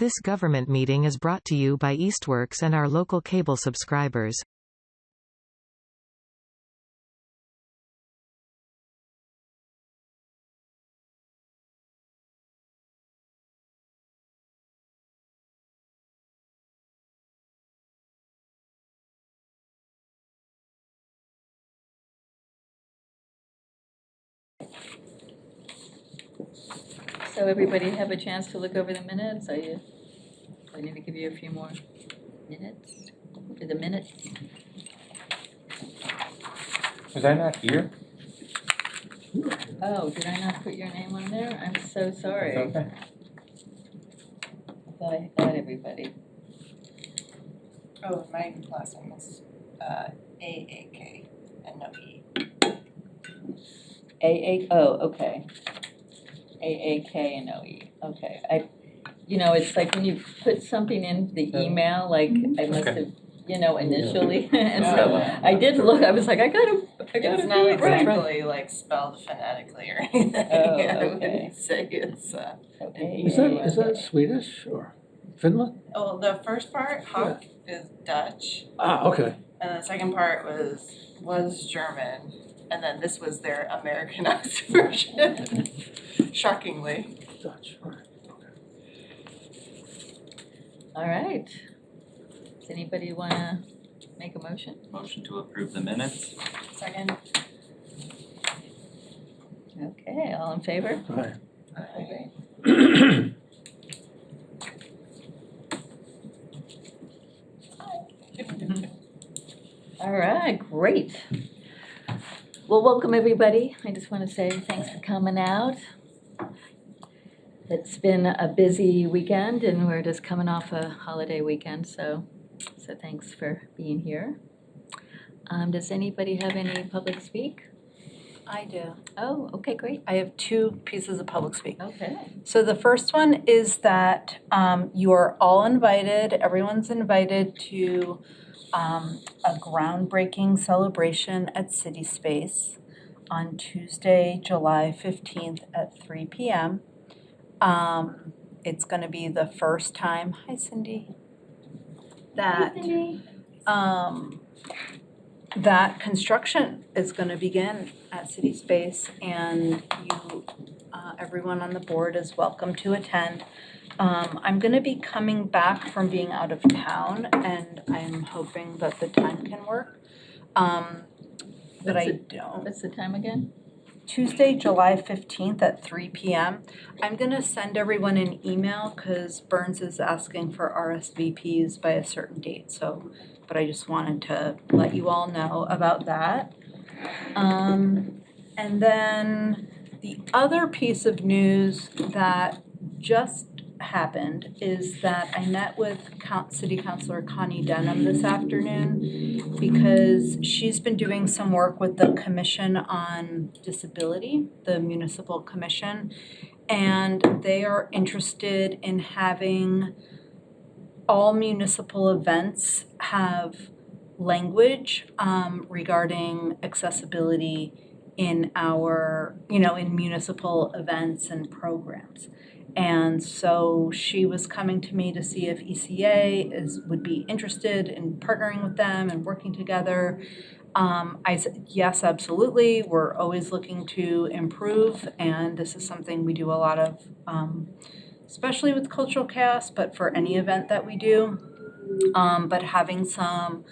This government meeting is brought to you by Eastworks and our local cable subscribers. So everybody have a chance to look over the minutes? Do I need to give you a few more minutes for the minutes? Was I not here? Oh, did I not put your name on there? I'm so sorry. That's okay. I thought I had everybody. Oh, my last name is AAK and no E. Okay. AAK and OE, okay. It's like when you put something in the email, like I must have, initially, and so I did look, I was like, I gotta It's do not it right. exactly like spelled phonetically or anything. Oh, I okay. wouldn't say it's, Okay. Is that Swedish or Finland? oh, the first part, Hock, is Dutch, Ah, okay. and the second part was German, and then this was their Americanized version, shockingly. Dutch, right. All right. Does anybody wanna make a motion? Motion to approve the minutes. Second. Okay, all in favor? Right. Okay. All right, great. Well, welcome everybody. I just want to say thanks for coming out. It's been a busy weekend and we're just coming off a holiday weekend, so thanks for being here. Does anybody have any public speak? I do. Oh, okay, great. I have two pieces of public speak. Okay. So the first one is that you are all invited, everyone's invited to a groundbreaking celebration at City Space on Tuesday, July 15th at 3 p.m. It's going to be the first time, hi Cindy, that that construction is going to begin at City Space, and you, everyone on the board is welcome to attend. I'm going to be coming back from being out of town, and I'm hoping that the time can work. But I don't. What's the time again? Tuesday, July 15th at 3 p.m. I'm going to send everyone an email because Burns is asking for RSVPs by a certain date. But I just wanted to let you all know about that. And then the other piece of news that just happened is that I met with City Councilor Connie Denham this afternoon because she's been doing some work with the Commission on Disability, the Municipal Commission, and they are interested in having all municipal events have language regarding accessibility in in municipal events and programs. And so she was coming to me to see if ECA would be interested in partnering with them and working together. I said, yes, absolutely. We're always looking to improve, and this is something we do a lot of, especially with Cultural Chaos, but for any event that we do. But having some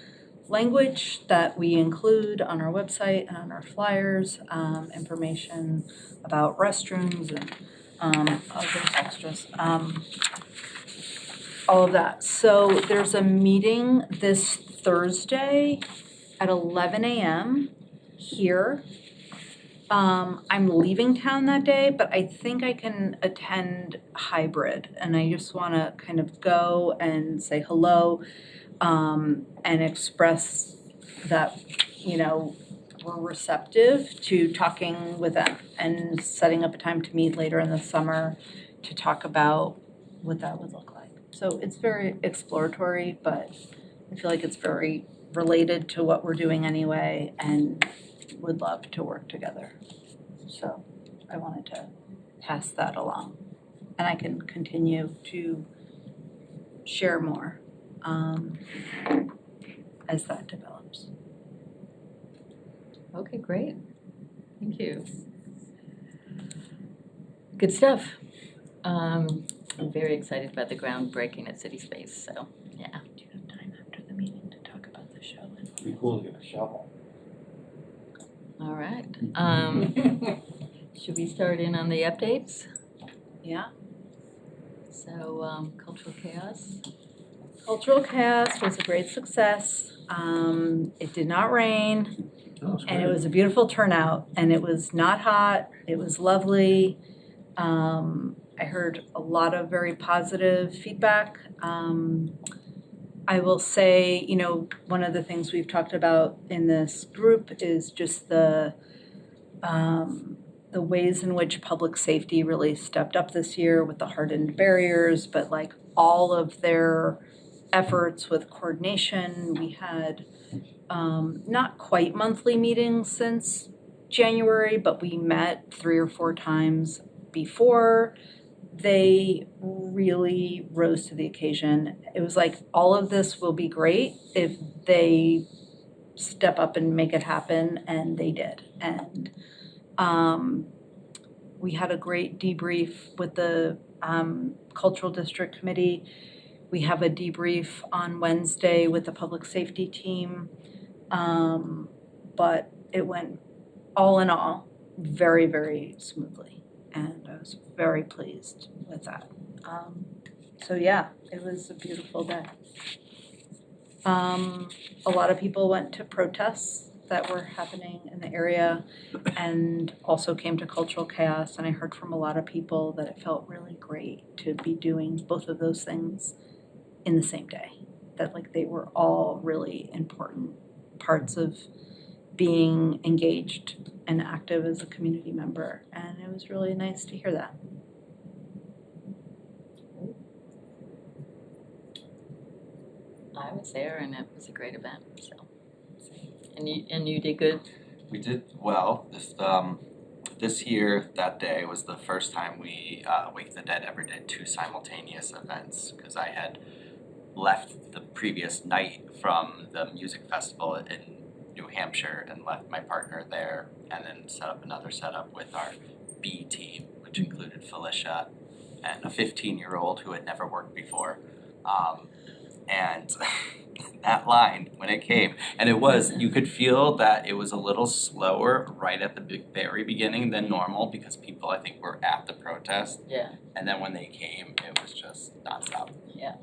language that we include on our website and on our flyers, information about restrooms and other extras, all of that. So there's a meeting this Thursday at 11 a.m. here. I'm leaving town that day, but I think I can attend hybrid, and I just want to kind of go and say hello and express that, we're receptive to talking with them and setting up a time to meet later in the summer to talk about what that would look like. So it's very exploratory, but I feel like it's very related to what we're doing anyway and would love to work together. So I wanted to pass that along. And I can continue to share more as that develops. Okay, great. Thank you. Good stuff. I'm very excited about the groundbreaking at City Space, so, yeah. Do you have time after the meeting to talk about the show? It'd be cool to get a shovel. All right. Should we start in on the updates? Yeah. So, Cultural Chaos. Cultural Chaos was a great success. It did not rain, and it was a beautiful turnout, and it was not hot. It was lovely. I heard a lot of very positive feedback. I will say, you know, one of the things we've talked about in this group is just the ways in which public safety really stepped up this year with the hardened barriers, but like all of their efforts with coordination. We had not quite monthly meetings since January, but we met 3 or 4 times before. They really rose to the occasion. It was like, all of this will be great if they step up and make it happen, and they did. And we had a great debrief with the Cultural District Committee. We have a debrief on Wednesday with the public safety team. But it went, all in all, very, very smoothly. And I was very pleased with that. So yeah, it was a beautiful day. A lot of people went to protests that were happening in the area and also came to Cultural Chaos. And I heard from a lot of people that it felt really great to be doing both of those things in the same day. That like they were all really important parts of being engaged and active as a community member, and it was really nice to hear that. I was there, and it was a great event, so. And you did good? We did well. This year, that day was the first time we, Wake the Dead ever did 2 simultaneous events, because I had left the previous night from the music festival in New Hampshire and left my partner there, and then set up another setup with our B team, which included Felicia and a 15-year-old who had never worked before. And that line, when it came, and it was, you could feel that it was a little slower right at the very beginning than normal, because people, I think, were at the protest. Yeah. And then when they came, it was just nonstop. Yeah.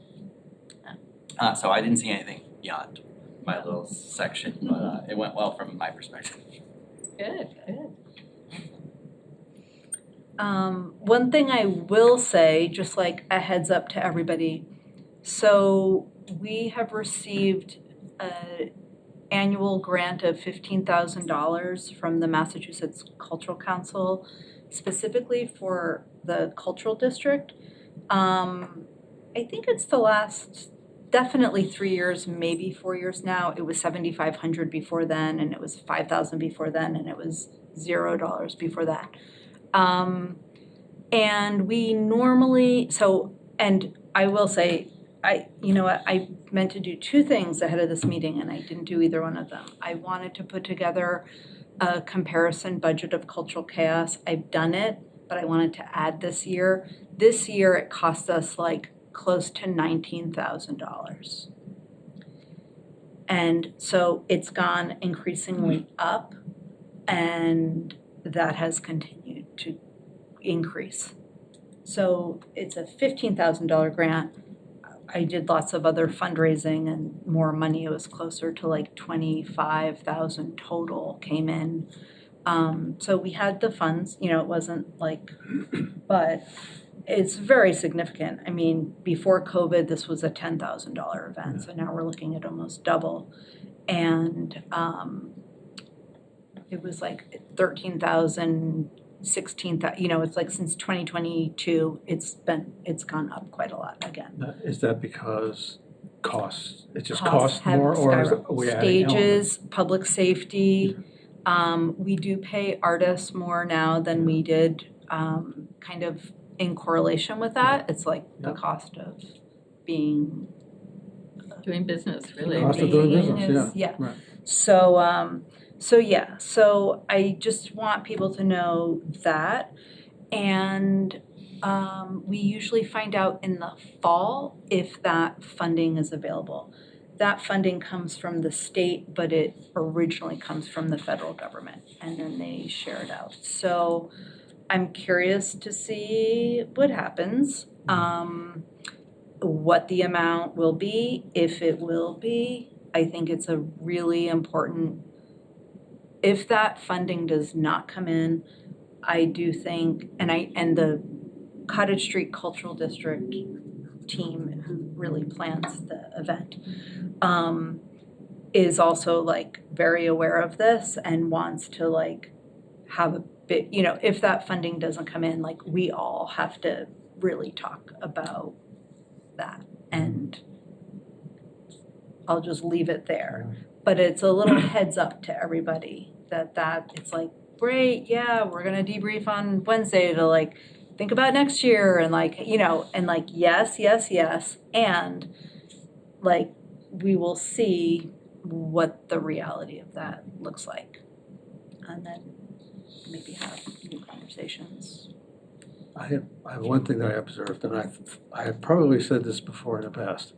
So I didn't see anything beyond my little section, but it went well from my perspective. Good, good. One thing I will say, just like a heads up to everybody, so we have received an annual grant of $15,000 from the Massachusetts Cultural Council, specifically for the Cultural District. I think it's the last, definitely 3 years, maybe 4 years now. It was $7,500 before then, and it was $5,000 before then, and it was $0 before that. And we normally, and I will say, I meant to do 2 things ahead of this meeting, and I didn't do either one of them. I wanted to put together a comparison budget of Cultural Chaos. I've done it, but I wanted to add this year. This year, it cost us like close to $19,000. And so it's gone increasingly up, and that has continued to increase. So it's a $15,000 grant. I did lots of other fundraising and more money. It was closer to like $25,000 total came in. So we had the funds, it wasn't like, but it's very significant. I mean, before COVID, this was a $10,000 event. So now we're looking at almost double. And it was like 13,000, 16,000, it's like since 2022, it's gone up quite a lot again. Is that because it just Costs costs have more, or is skyrocketed. we adding Stages, public safety, we do pay artists more now than we did, kind of in correlation with that. It's like the Yep. cost of being Doing business, really. Cost of doing being business, is- yeah, right. So I just want people to know that. And we usually find out in the fall if that funding is available. That funding comes from the state, but it originally comes from the federal government, and then they share it out. So I'm curious to see what happens, what the amount will be, if it will be. I think it's a really important, if that funding does not come in, I do think, and the Cottage Street Cultural District team who really plans the event, is also like very aware of this and wants to like have a bit, if that funding doesn't come in, like we all have to really talk about that. And I'll just leave it there. But it's a little heads up to everybody that it's like, great, yeah, we're gonna debrief on Wednesday to like think about next year and like, and like yes, and like we will see what the reality of that looks like. And then maybe have new conversations. I have one thing that I observed, and I have probably said this before in the past.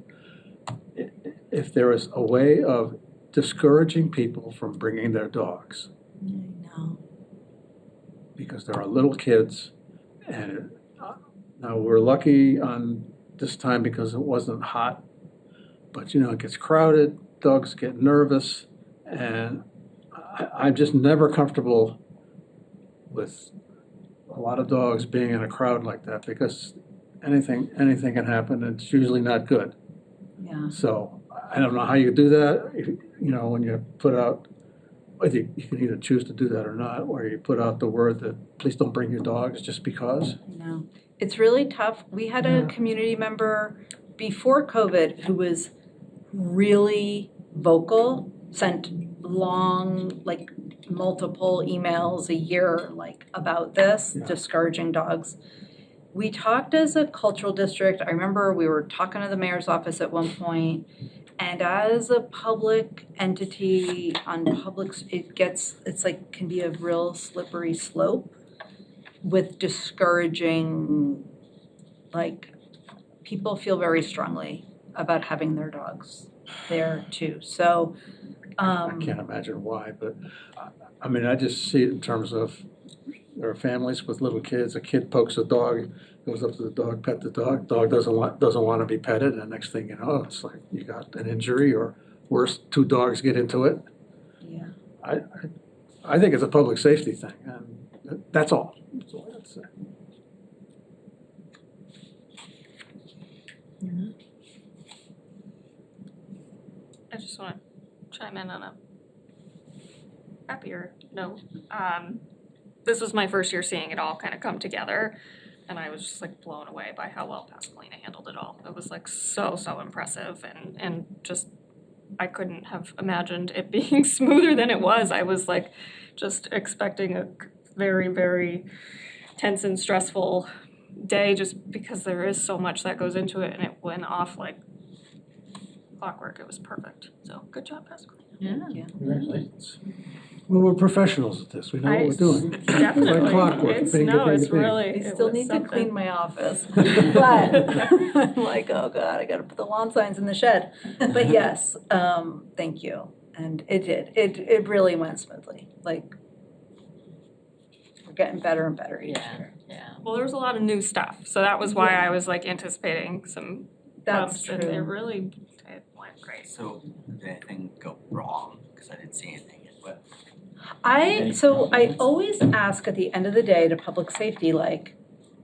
If there is a way of discouraging people from bringing their dogs, I know. because there are little kids, and now we're lucky on this time because it wasn't hot, but it gets crowded, dogs get nervous, and I'm just never comfortable with a lot of dogs being in a crowd like that, because anything can happen, and it's usually not good. Yeah. So I don't know how you do that, when you put out, I think you can either choose to do that or not, or you put out the word that please don't bring your dogs just because. I know. It's really tough. We had a community member before COVID who was really vocal, sent long, like multiple emails a year, like about this, discouraging dogs. We talked as a cultural district. I remember we were talking to the mayor's office at one point, and as a public entity on public, it's like can be a real slippery slope with discouraging, like people feel very strongly about having their dogs there too. So I can't imagine why, but I mean, I just see it in terms of there are families with little kids. A kid pokes a dog, goes up to the dog, pet the dog. Dog doesn't want to be petted, and next thing you know, it's like you got an injury, or worse, two dogs get into it. yeah. I think it's a public safety thing, and that's all. That's all I have to say. I just want to chime in on a happier note. This was my first year seeing it all kind of come together, and I was just like blown away by how well Pascalina handled it all. It was like so impressive, and just I couldn't have imagined it being smoother than it was. I was like just expecting a very, very tense and stressful day just because there is so much that goes into it, and it went off like clockwork. It was perfect. So good job, Pascalina. Yeah. Congratulations. Well, we're professionals at this. We know what we're doing. Definitely. Like clockwork. It's, Bing, no, bing, it's bing. really, I it still was need to something. clean my office, but I'm like, oh God, I gotta put the lawn signs in the shed. But yes, thank you. And it did, it really went smoothly. Like, we're getting better and better each year. Yeah. Well, there was a lot of new stuff, so that was why I was like anticipating some That's bumps, and it true. really, it went great. So did anything go wrong? Because I didn't see anything yet, but. I always ask at the end of the day to public safety, like,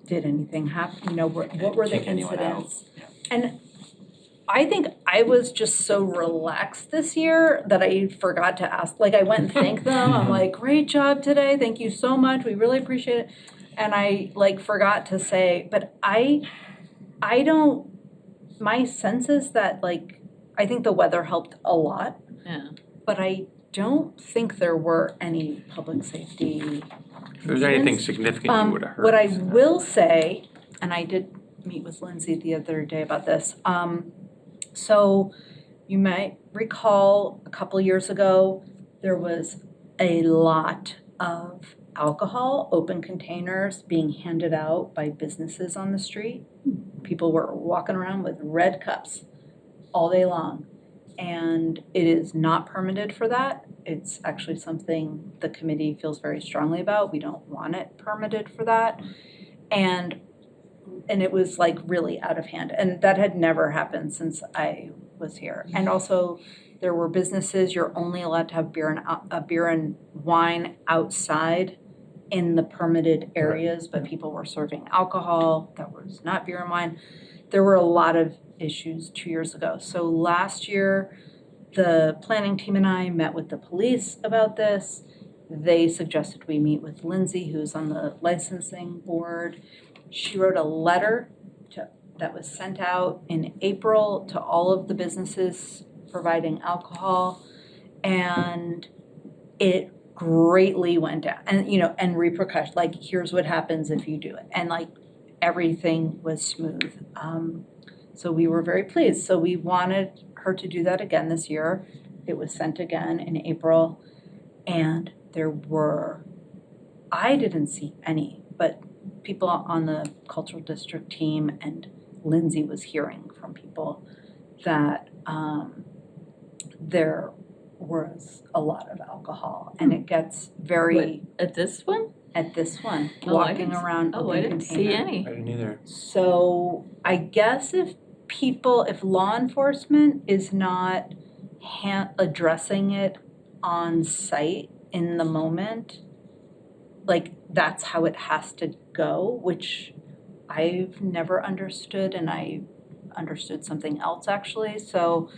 did anything happen, what were the Kick anyone out? incidents? And I think I was just so relaxed this year that I forgot to ask, like I went and thanked them, I'm like, great job today, thank you so much, we really appreciate it. And I like forgot to say, but I don't, my sense is that like, I think the weather helped a lot, Yeah. but I don't think there were any public safety If there was anything incidents. significant, you would have heard. What I will say, and I did meet with Lindsay the other day about this. So you might recall a couple years ago, there was a lot of alcohol, open containers being handed out by businesses on the street. People were walking around with red cups all day long. And it is not permitted for that. It's actually something the committee feels very strongly about. We don't want it permitted for that. And it was like really out of hand. And that had never happened since I was here. And also there were businesses, you're only allowed to have beer and wine outside in the permitted areas, but people were serving alcohol that was not beer and wine. There were a lot of issues 2 years ago. So last year, the planning team and I met with the police about this. They suggested we meet with Lindsay, who's on the licensing board. She wrote a letter that was sent out in April to all of the businesses providing alcohol, and it greatly went down. And and repercussions, like here's what happens if you do it, and like everything was smooth. So we were very pleased. So we wanted her to do that again this year. It was sent again in April, and I didn't see any, but people on the cultural district team and Lindsay was hearing from people that there was a lot of alcohol, and it gets very At this one? at this one, Oh, I walking didn't- around Oh, open I didn't container. see any. I didn't either. So I guess if law enforcement is not addressing it on site in the moment, like that's how it has to go, which I've never understood, and I understood something else actually. So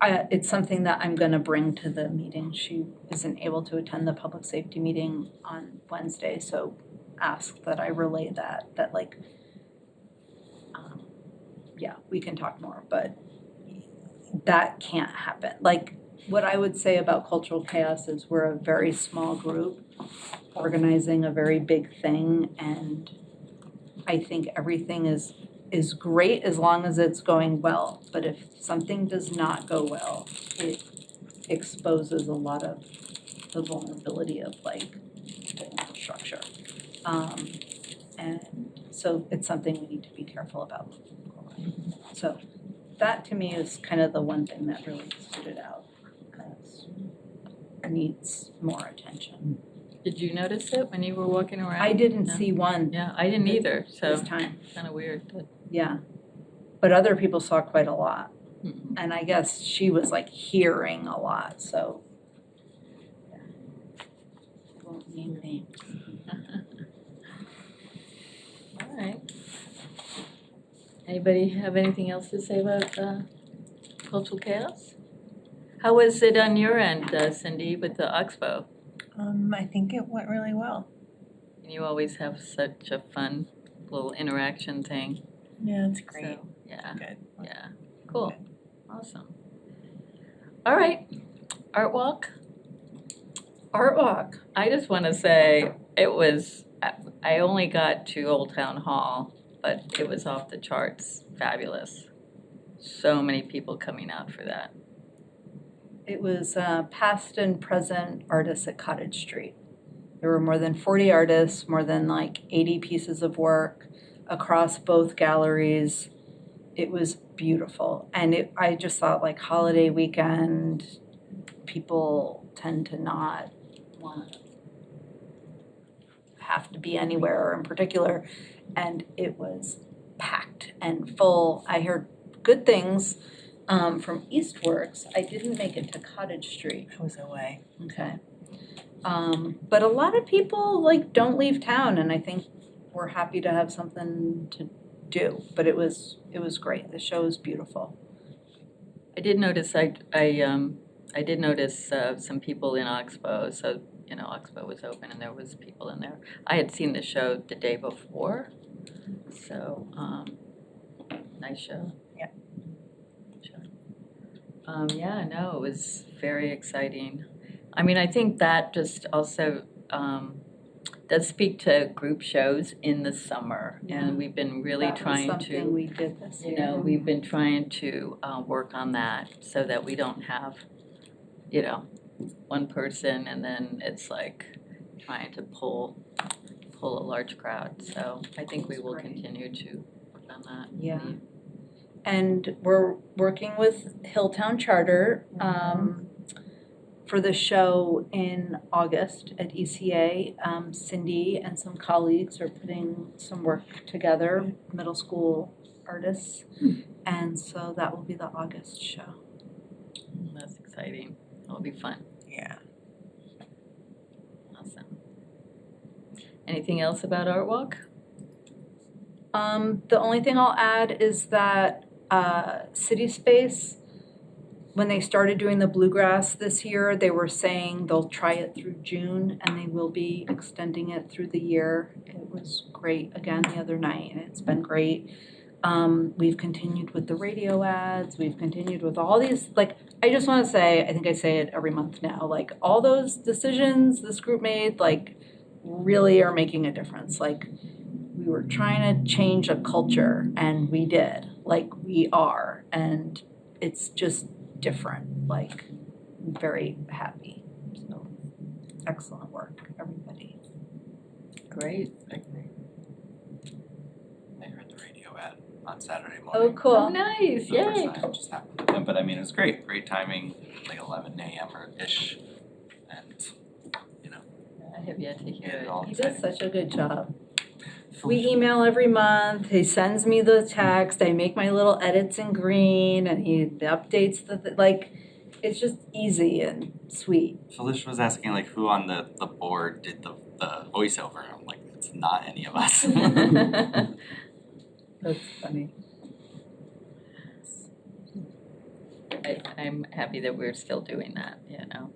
it's something that I'm gonna bring to the meeting. She isn't able to attend the public safety meeting on Wednesday, so ask that I relay that like, yeah, we can talk more, but that can't happen. Like, what I would say about cultural chaos is we're a very small group organizing a very big thing, and I think everything is great as long as it's going well. But if something does not go well, it exposes a lot of the vulnerability of like the infrastructure. And so it's something we need to be careful about. So that to me is kind of the one thing that really stood out as needs more attention. Did you notice it when you were walking around? I didn't No. see one Yeah, I didn't either, so this time, kind of weird, but. yeah. But other people saw quite a lot. Mhm. And I guess she was like hearing a lot, so. Yeah. I won't name names. All right. Anybody have anything else to say about cultural chaos? How was it on your end, Cindy, with the Oxbow? I think it went really well. You always have such a fun little interaction thing. Yeah, it's great. So, yeah, Good. yeah, cool, awesome. All right, Art Walk. Art walk. I just want to say it was, I only got to Old Town Hall, but it was off the charts, fabulous. So many people coming out for that. It was past and present artists at Cottage Street. There were more than 40 artists, more than like 80 pieces of work across both galleries. It was beautiful. And I just thought like holiday weekend, people tend to not want to have to be anywhere in particular. And it was packed and full. I heard good things from Eastworks. I didn't make it to Cottage Street. I was away. Okay. But a lot of people like don't leave town, and I think we're happy to have something to do. But it was great. The show is beautiful. I did notice, I did notice some people in Oxbow, so, Oxbow was open and there was people in there. I had seen the show the day before, so, nice show. Yeah. Yeah, no, it was very exciting. I mean, I think that just also, does speak to group shows in the summer, and we've been really trying That was something to, we did this year. you know, we've been trying to work on that so that we don't have, you know, one person and then it's like trying to pull a large crowd. So I think we will That's great. continue to work on that. Yeah. And we're working with Hilltown Charter for the show in August at ECA. Cindy and some colleagues are putting some work together, middle school artists. And so that will be the August show. That's exciting. It'll be fun. Yeah. Awesome. Anything else about Art Walk? The only thing I'll add is that City Space, when they started doing the bluegrass this year, they were saying they'll try it through June and they will be extending it through the year. It was great again the other night and it's been great. We've continued with the radio ads, we've continued with all these, like, I just want to say, I think I say it every month now, like all those decisions this group made, like really are making a difference. Like we were trying to change a culture and we did, like we are, and it's just different, like I'm very happy. So excellent work, everybody. Great. I heard the radio ad on Saturday Oh, morning. cool. Oh, nice, For the first yay. time, it just happened to them, but I mean, it was great timing, like 11 a.m. or ish, and, you know, I have yet to hear Yeah, it. all He does such a good job. We Felicia- email every month, he sends me the text, I make my little edits in green, and he updates like, it's just easy and sweet. Felicia was asking like who on the board did the voiceover. I'm like, it's not any of us. That's funny. I'm happy that we're still doing that, you know.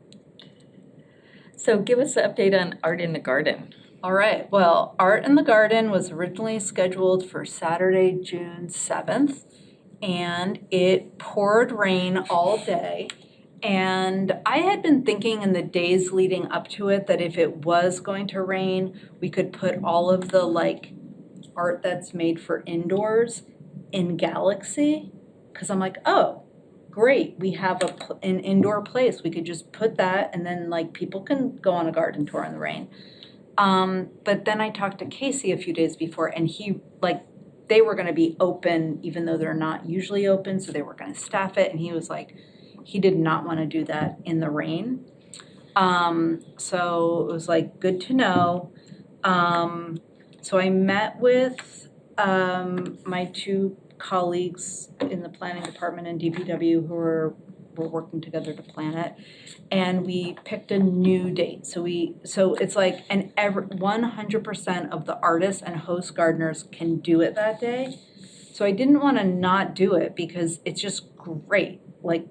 So give us an update on Art in the Garden. All right, well, Art in the Garden was originally scheduled for Saturday, June 7th, and it poured rain all day. And I had been thinking in the days leading up to it that if it was going to rain, we could put all of the like art that's made for indoors in Galaxy. Because I'm like, oh, great, we have an indoor place. We could just put that and then like people can go on a garden tour in the rain. But then I talked to Casey a few days before and he, like, they were gonna be open even though they're not usually open, so they were gonna staff it, and he was like, he did not wanna do that in the rain. So it was like, good to know. So I met with, my two colleagues in the planning department and DPW who were working together to plan it. And we picked a new date. So it's like, and 100% of the artists and host gardeners can do it that day. So I didn't want to not do it because it's just great. Like,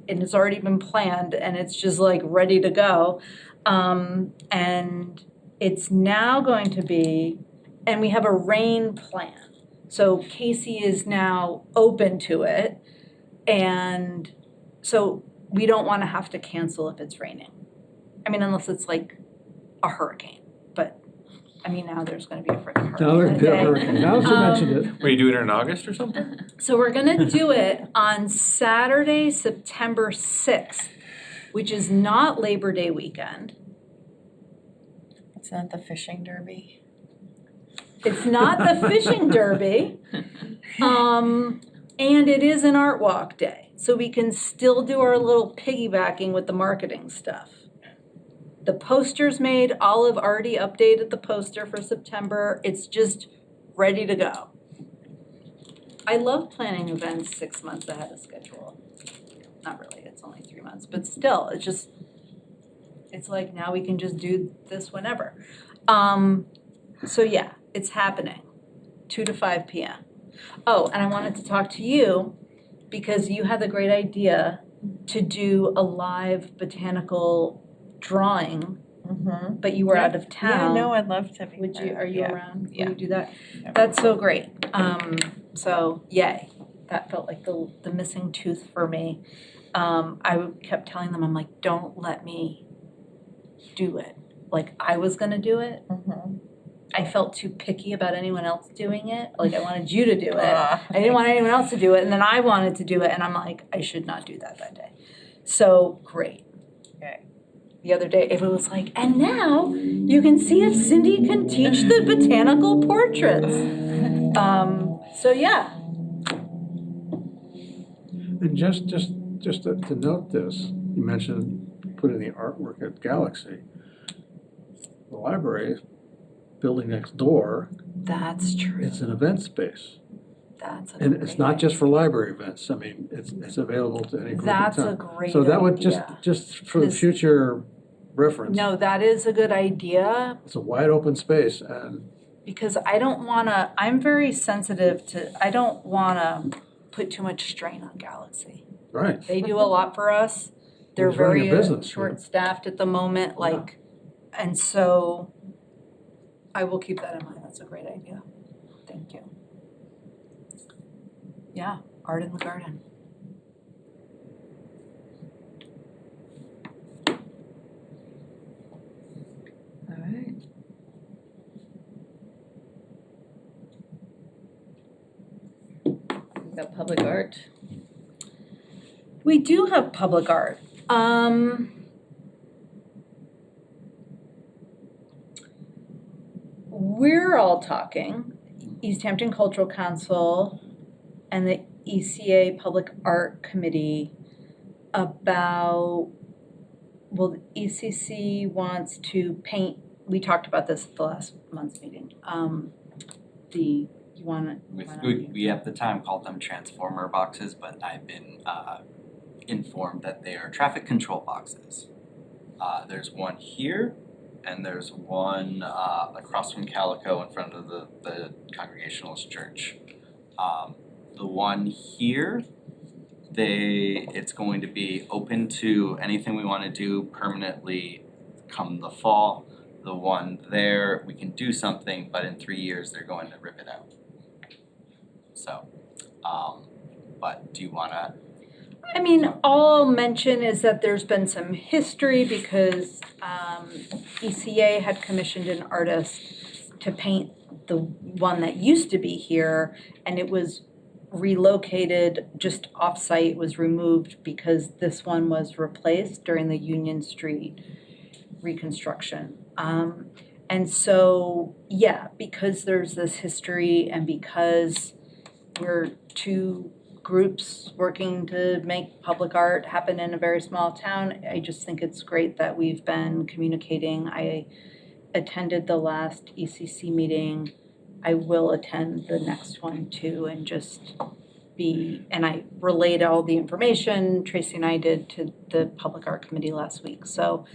and it's already been planned and it's just like ready to go. And it's now going to be, and we have a rain plan. So Casey is now open to it. And so we don't want to have to cancel if it's raining. I mean, unless it's like a hurricane, but I mean, now there's going to be a freaking hurricane. Now there's that a day. hurricane, now that you mentioned it. Were you doing it in August or something? So we're going to do it on Saturday, September 6th, which is not Labor Day weekend. It's not the fishing derby. It's not the fishing derby. And it is an art walk day. So we can still do our little piggybacking with the marketing stuff. The poster's made. Olive already updated the poster for September. It's just ready to go. I love planning events 6 months ahead of schedule. Not really, it's only 3 months, but still, it's like now we can just do this whenever. So yeah, it's happening, 2 to 5 p.m. Oh, and I wanted to talk to you because you had the great idea to do a live botanical drawing, Mm-hmm. but you were out of town. Yeah, no, I'd love to be. Would you, are you yeah. around when Yeah. you do that? Yeah. That's so great. So yay, that felt like the missing tooth for me. I kept telling them, I'm like, don't let me do it. like I was gonna do it. Mhm. I felt too picky about anyone else doing it, like I wanted you to do it. Ah. I didn't want anyone else to do it, and then I wanted to do it, and I'm like, I should not do that day. So, great. Okay. The other day, Ava was like, and now you can see if Cindy can teach the botanical portraits. So yeah, And just to note this, you mentioned putting the artwork at Galaxy. The library, building next door, that's true. it's an event space. That's a And it's great not just idea. for library events, I mean, it's available to any group in That's a town. great So that would idea. just for the 'Cause- future reference, No, that is a good idea, it's a wide open space and because I don't wanna, I'm very sensitive to, I don't wanna put too much strain on Galaxy. right, They do a lot for us. They're It's running a very business, yeah. short-staffed at the moment, like, and so I will keep that in mind. That's a great idea. Thank you. Yeah, art in the garden. All right. We've got public art. We do have public art. We're all talking, Easthampton Cultural Council and the ECA Public Art Committee about, well, the ECC wants to paint, we talked about this at the last month's meeting. You wanna? We at the time called them transformer boxes, but I've been informed that they are traffic control boxes. There's one here, and there's one across from Calico in front of the Congregationalist Church. The one here, it's going to be open to anything we want to do permanently come the fall. The one there, we can do something, but in 3 years, they're going to rip it out. So, but do you wanna? I mean, all I'll mention is that there's been some history because ECA had commissioned an artist to paint the one that used to be here, and it was relocated just off-site, was removed because this one was replaced during the Union Street reconstruction. And so, yeah, because there's this history and because we're two groups working to make public art happen in a very small town, I just think it's great that we've been communicating. I attended the last ECC meeting. I will attend the next one too, and just and I relayed all the information Tracy and I did to the Public Art Committee last week. So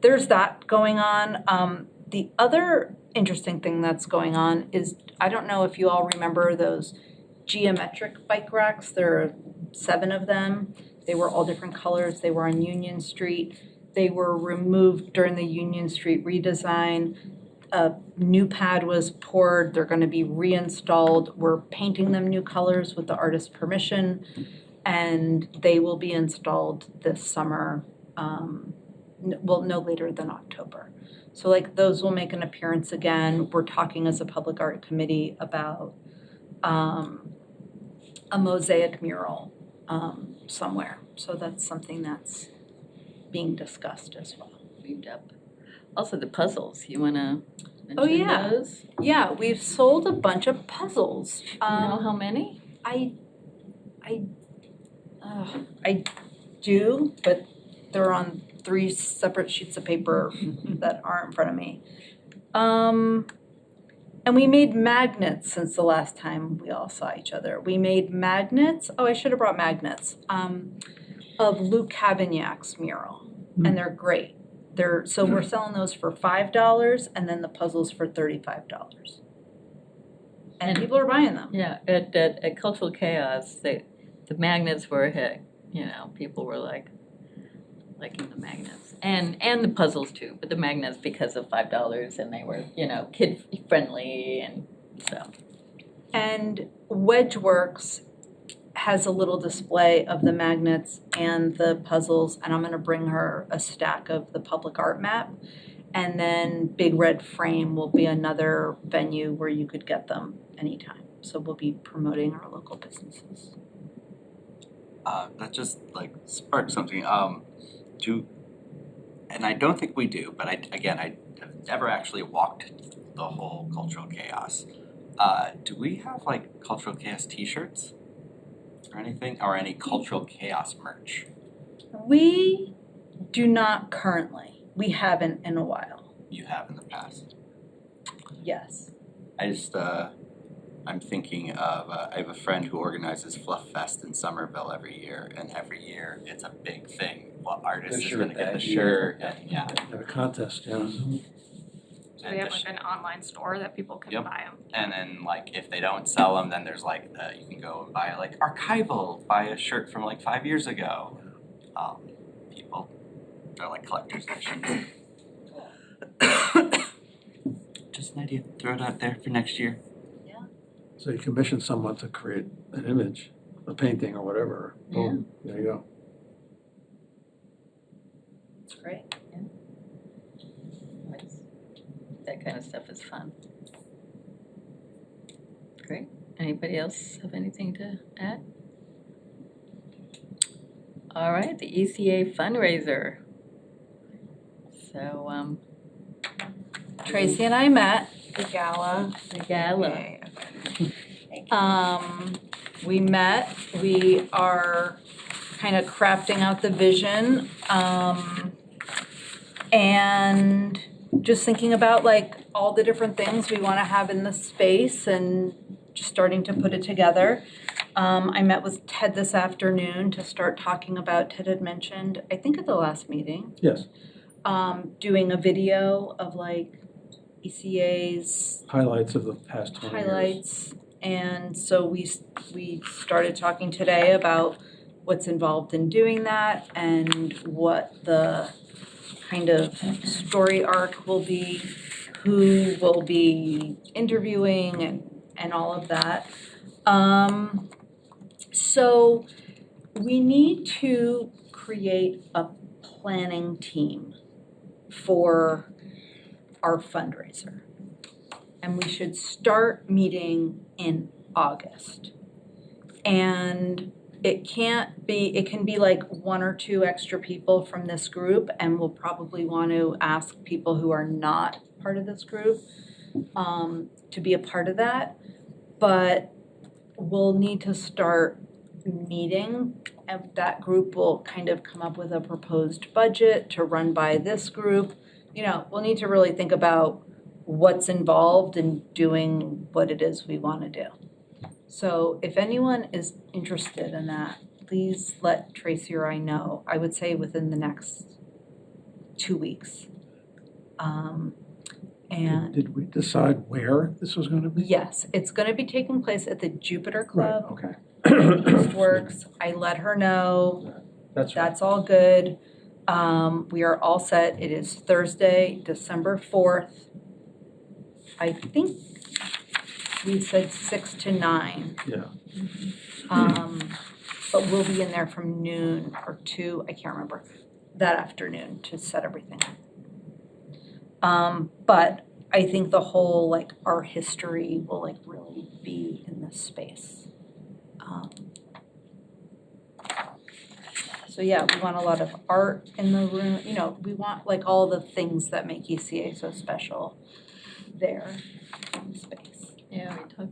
there's that going on. The other interesting thing that's going on is, I don't know if you all remember those geometric bike racks. There are 7 of them. They were all different colors. They were on Union Street. They were removed during the Union Street redesign. A new pad was poured. They're going to be reinstalled. We're painting them new colors with the artist's permission, and they will be installed this summer, well, no later than October. So like those will make an appearance again. We're talking as a public art committee about a mosaic mural somewhere. So that's something that's being discussed as well. Moved up. Also the puzzles, you wanna Oh, mention yeah. those? Yeah, we've sold a bunch of puzzles. You know how many? I do, but they're on 3 separate sheets of paper that aren't in front of me. And we made magnets since the last time we all saw each other. We made magnets, oh, I should have brought magnets, of Luke Cavignac's mural, and they're great. So we're selling those for $5 and then the puzzles for $35. And people are buying them. Yeah, at Cultural Chaos, the magnets were a hit, you know, people were liking the magnets. And the puzzles too, but the magnets because of $5 and they were, you know, kid friendly and so. And Wedgeworks has a little display of the magnets and the puzzles, and I'm gonna bring her a stack of the public art map. And then Big Red Frame will be another venue where you could get them anytime. So we'll be promoting our local businesses. That just like sparked something. And I don't think we do, but I have never actually walked the whole cultural chaos. Do we have like cultural chaos T-shirts or anything, or any cultural chaos merch? We do not currently. We haven't in a while. You have in the past. Yes. I'm thinking of, I have a friend who organizes Fluff Fest in Somerville every year, and every year it's a big thing. What artist The is shirt gonna get the that year. shirt, and yeah. Have a contest, yeah. So they have like an online store that people can Yep. buy them. And then like if they don't sell them, then there's like, you can go and buy like archival, buy a shirt from like 5 years ago. People, they're like collector's editions. Just an idea, throw it out there for next year. So you commission someone to create an image, a painting or whatever. Boom, there you go. That's great. That kind of stuff is fun. Great. Anybody else have anything to add? All right, the ECA fundraiser. So, Tracy and I met. The gala. the gala. Okay. We met, we are kind of crafting out the vision, and just thinking about like all the different things we want to have in the space and just starting to put it together. I met with Ted this afternoon to start talking about, Ted had mentioned, I think at the last meeting, Yes, doing a video of like ECA's highlights of the past 20 years. highlights. And so we started talking today about what's involved in doing that and what the kind of story arc will be, who will be interviewing and all of that. So we need to create a planning team for our fundraiser. And we should start meeting in August. And it can be like 1 or 2 extra people from this group, and we'll probably want to ask people who are not part of this group to be a part of that. But we'll need to start meeting, and that group will kind of come up with a proposed budget to run by this group. You know, we'll need to really think about what's involved in doing what it is we want to do. So if anyone is interested in that, please let Tracy or I know. I would say within the next 2 weeks. And Did we decide where this was going to be? yes, it's going to be taking place at the Jupiter Club. Right, okay. Eastworks. I let her know. That's right. That's all good. We are all set. It is Thursday, December 4th. I think we said 6 to 9. Yeah. But we'll be in there from noon or 2, I can't remember, that afternoon to set everything up. But I think the whole like art history will like really be in this space. So yeah, we want a lot of art in the room, you know, we want like all the things that make ECA so special there in the space. Yeah, do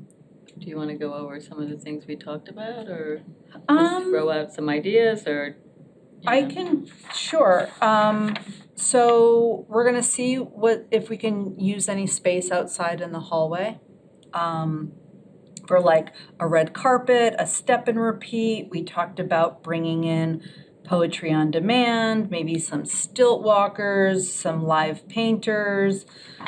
you want to go over some of the things we talked about, or just Um, throw out some ideas, or? I can, sure. So we're gonna see if we can use any space outside in the hallway. For like a red carpet, a step and repeat. We talked about bringing in poetry on demand, maybe some stilt walkers, some live painters,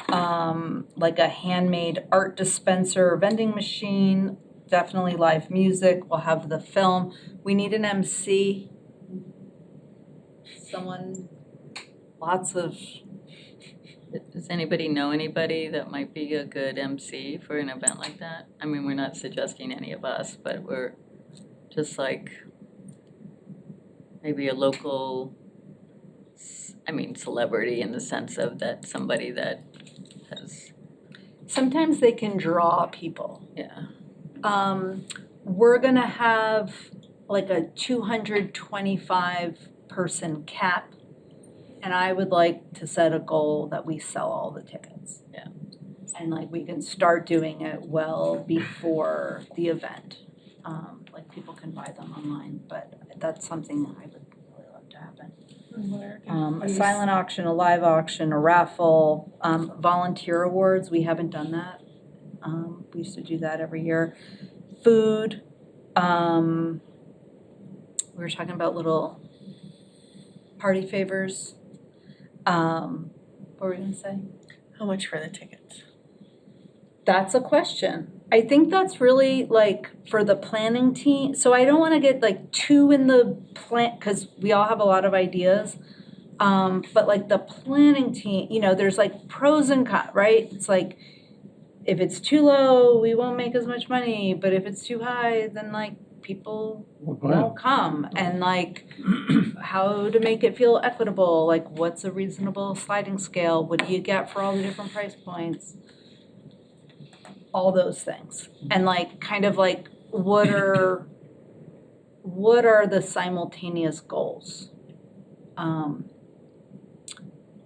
like a handmade art dispenser, vending machine, definitely live music. We'll have the film. We need an MC. Someone, lots of, Does anybody know anybody that might be a good MC for an event like that? I mean, we're not suggesting any of us, but we're just like maybe a local I mean, celebrity in the sense of that somebody that has, Sometimes they can draw people. yeah. We're gonna have like a 225 person cap. And I would like to set a goal that we sell all the tickets. Yeah. And like we can start doing it well before the event. Like people can buy them online, but that's something that I would really love to happen. A silent auction, a live auction, a raffle, volunteer awards, we haven't done that. We used to do that every year. Food, we were talking about little party favors. What were we gonna say? How much for the tickets? That's a question. I think that's really like for the planning team, so I don't wanna get like too in the plan, cause we all have a lot of ideas. But like the planning team, you know, there's like pros and cons, right? It's like, if it's too low, we won't make as much money, but if it's too high, then like people won't come. And like, how to make it feel equitable, like what's a reasonable sliding scale? What do you get for all the different price points? All those things. And like, kind of like, what are the simultaneous goals?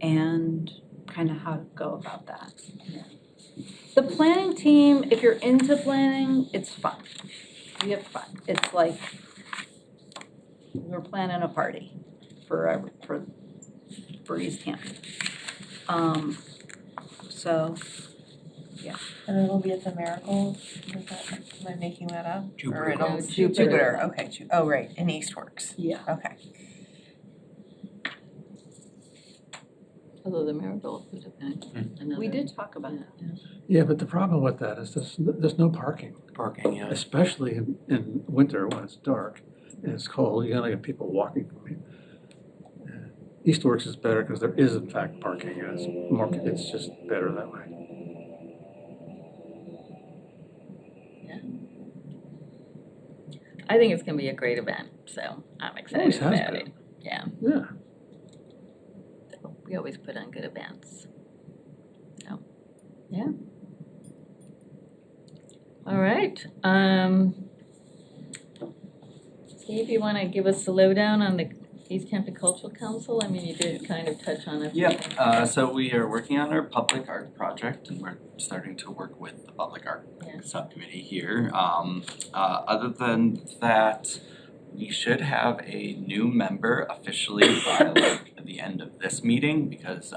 And kind of how to go about that. The planning team, if you're into planning, it's fun. We have fun. It's like we're planning a party for Easthampton. So And it'll be at the Miracle, am I making that up? Or Jupiter. it'll, No, Jupiter. Jupiter, okay, oh, right, in Eastworks, yeah, okay. Although the Miracle would have been another. we did talk about that. Yeah, but the problem with that is there's no parking, Parking, yeah. especially in winter when it's dark and it's cold. You're gonna get people walking from here. Eastworks is better because there is in fact parking and it's just better that way. I think it's gonna be a great event, so I'm Always excited has about been. it. Yeah, Yeah. we always put on good events. So, yeah. All right, Steve, you wanna give us the lowdown on the Easthampton Cultural Council? I mean, you did kind of touch on it. Yeah, so we are working on our public art project and we're starting to work with the public art Yeah. subcommittee here. Other than that, we should have a new member officially by like the end of this meeting because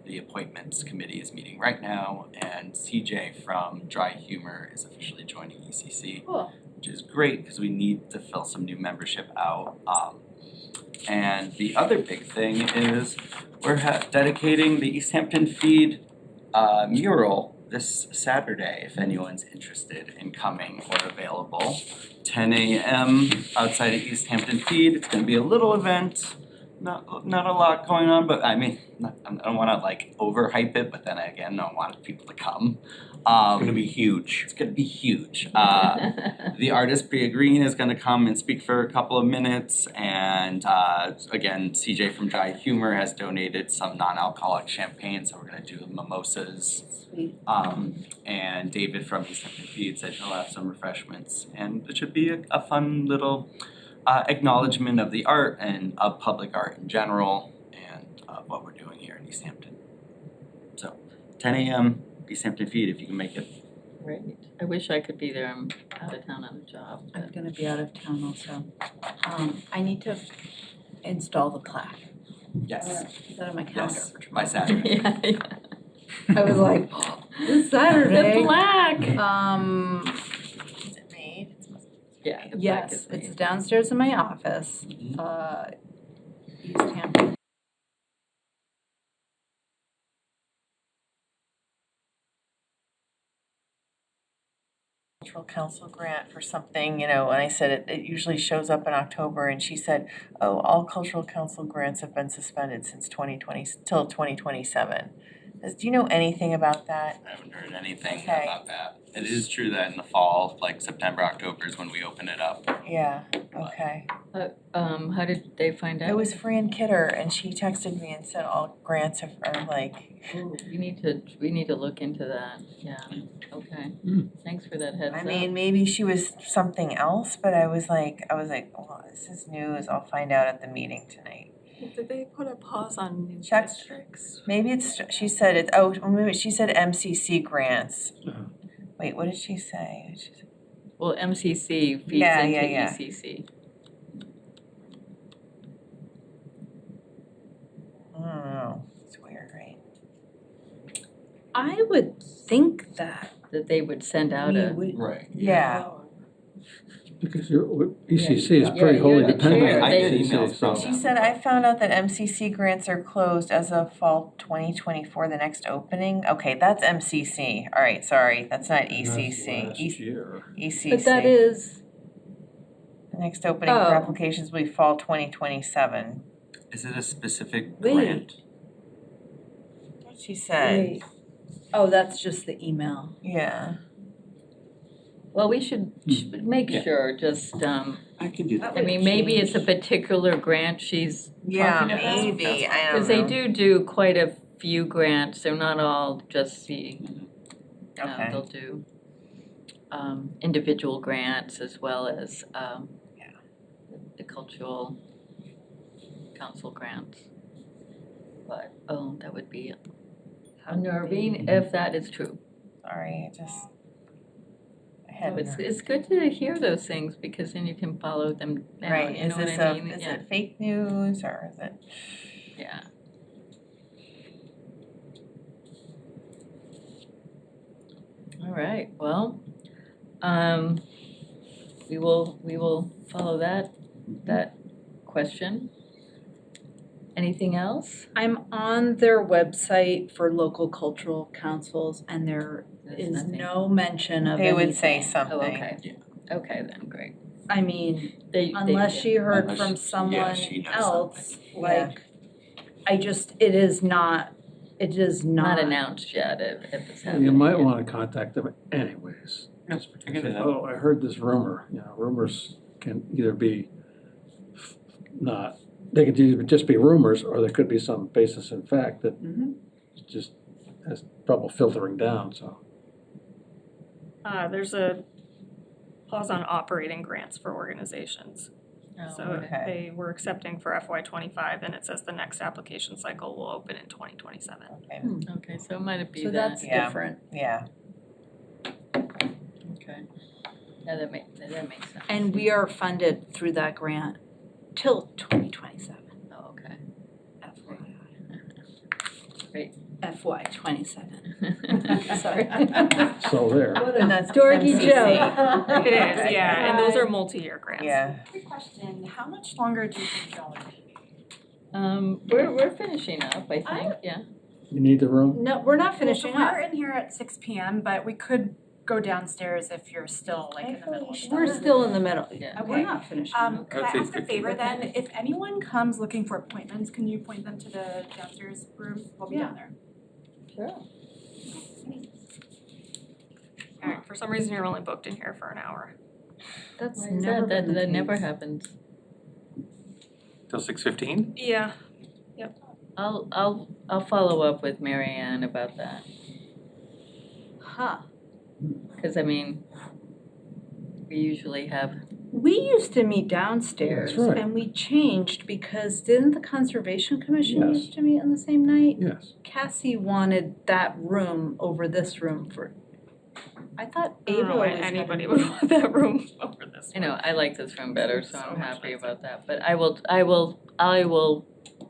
the appointments committee is meeting right now and CJ from Dry Humor is officially joining ECC. Cool. Which is great because we need to fill some new membership out. And the other big thing is we're dedicating the Easthampton Feed mural this Saturday, if anyone's interested in coming or available. 10 a.m. outside of Easthampton Feed. It's gonna be a little event, not a lot going on, but I mean, I don't wanna like overhype it, but then again, I want people to come. It's gonna be huge. It's gonna be huge. The artist Priya Green is gonna come and speak for a couple of minutes, and again, CJ from Dry Humor has donated some non-alcoholic champagne, so we're gonna do mimosas. Sweet. And David from Easthampton Feed said he'll have some refreshments, and it should be a fun little acknowledgement of the art and of public art in general, and what we're doing here in Easthampton. So, 10 a.m. Easthampton Feed, if you can make it. Right, I wish I could be there, I'm out of town on a job, I'm but gonna be out of town also. I need to install the plaque. Yes. Is that on my calendar Yes, for tomorrow? by Saturday. yeah. I was like, this Saturday. The plaque. Is it made? It's supposed to be Yeah, the plaque Yes, is it's made. downstairs in my office, Mhm. Easthampton. Cultural Council grant for something, you know, and I said it usually shows up in October, and she said, oh, all Cultural Council grants have been suspended since 2020, till 2027. Do you know anything about that? I haven't heard anything Okay. about that. It is true that in the fall, like September, October is when we open it up. Yeah, okay. How did they find out? It was Fran Kidder, and she texted me and said all grants are like, Ooh, we need to look into that, yeah, okay. Thanks for that heads I up. mean, maybe she was something else, but I was like, well, this is news, I'll find out at the meeting tonight. Did they put a pause on new Check. districts? Maybe she said maybe she said MCC grants. Wait, what did she say? Well, MCC feeds Yeah, into yeah. ECC. I don't know, it's weird, right? I would think that That they would send out we a. would. Right. Yeah. Because ECC is Yeah, pretty wholly you're the dependent chair. on I get ECC, emails from so. She said, I found out that MCC grants are closed as of fall 2024, the next opening. Okay, that's MCC. All right, sorry, that's not ECC. Last year. ECC. But that is, The next opening for Oh. applications will be fall 2027. Is it a specific Wait. grant? She said, wait. Oh, that's just the email. yeah. Well, we should make Yeah. sure, just, I can do that. I mean, maybe it's a particular grant she's Yeah, talking about. maybe, I don't know. Because they do quite a few grants, they're not all just Okay. they'll do individual grants as well as the cultural council grants. But, that would be unnerving if that is true. Sorry, I had. It's good to hear those things because then you can follow them down, Right, you is know what this I mean? is Yeah. it fake news or is it? Yeah. All right, well, we will follow that question. Anything else? I'm on their website for local cultural councils and there There's is nothing. no mention of They anything. would say something. Oh, okay. Okay, then, great. I mean, They unless she heard Unless- from yeah, someone she knows else, Yeah. like, it is not Not announced yet if it's happening. You might yet. want to contact them anyways. Yeah, Just I can do say, that. oh, I heard this rumor, rumors can either be not, they could either just be rumors, or there could be some basis in fact that just has trouble filtering down, so. There's a pause on operating grants for organizations. Oh, So okay. they were accepting for FY '25 and it says the next application cycle will open in 2027. Okay, so it might be so that. that's Yeah. different. Yeah, Okay. Yeah, that makes sense. And we are funded through that grant till 2027. Oh, okay. FYI. Great. FY 27. Sorry. So there. and that's dorky MCC. It is, yeah, and those are multi-year grants. Yeah, Quick question, how much longer do you think y'all are? We're finishing up, I think, yeah. You need the room? No, we're not finishing So up. we're in here at 6 p.m., but we could go downstairs if you're still like in the middle of stuff. We're still in the middle. Yeah. We're not finishing up. Could I I would ask say a favor 15. then? If anyone comes looking for appointments, can you point them to the downstairs room? We'll be down there. Sure. All right, for some reason you're only booked in here for an hour. That's Why is never that? been the That never case. happens. Till 6:15? Yeah. I'll follow up with Mary Ann about that, Huh. because I mean, we usually have, We used to meet downstairs That's right. and we changed because didn't the Conservation Commission Yes. used to meet on the same night? Yes. Cassie wanted that room over this room I thought I don't Ava know why always had anybody a would room. want that room over this you know, one. I like this room better, so I'm So much happy nicer. about that. But I will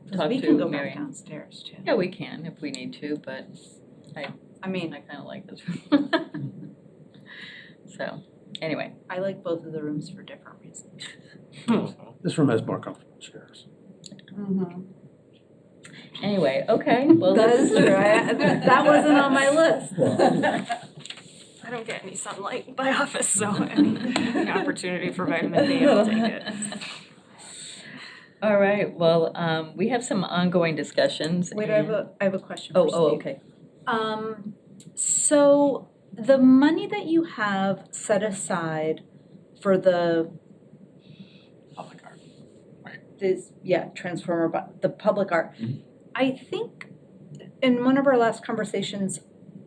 'Cause talk we to can go Mary back Ann. downstairs too. Yeah, we can if we need to, but I mean, I kind of like this room. So, anyway, I like both of the rooms for different reasons. This room has more comfortable chairs. anyway, okay, well, That this is true. That wasn't on my list. I don't get any sunlight in my office, so any opportunity for vitamin D, I'll take it. All right, well, we have some ongoing discussions. Wait, and- I have a question for Steve. okay. So the money that you have set aside for the Public art. this, transformer, but the public art. Mhm. I think in one of our last conversations,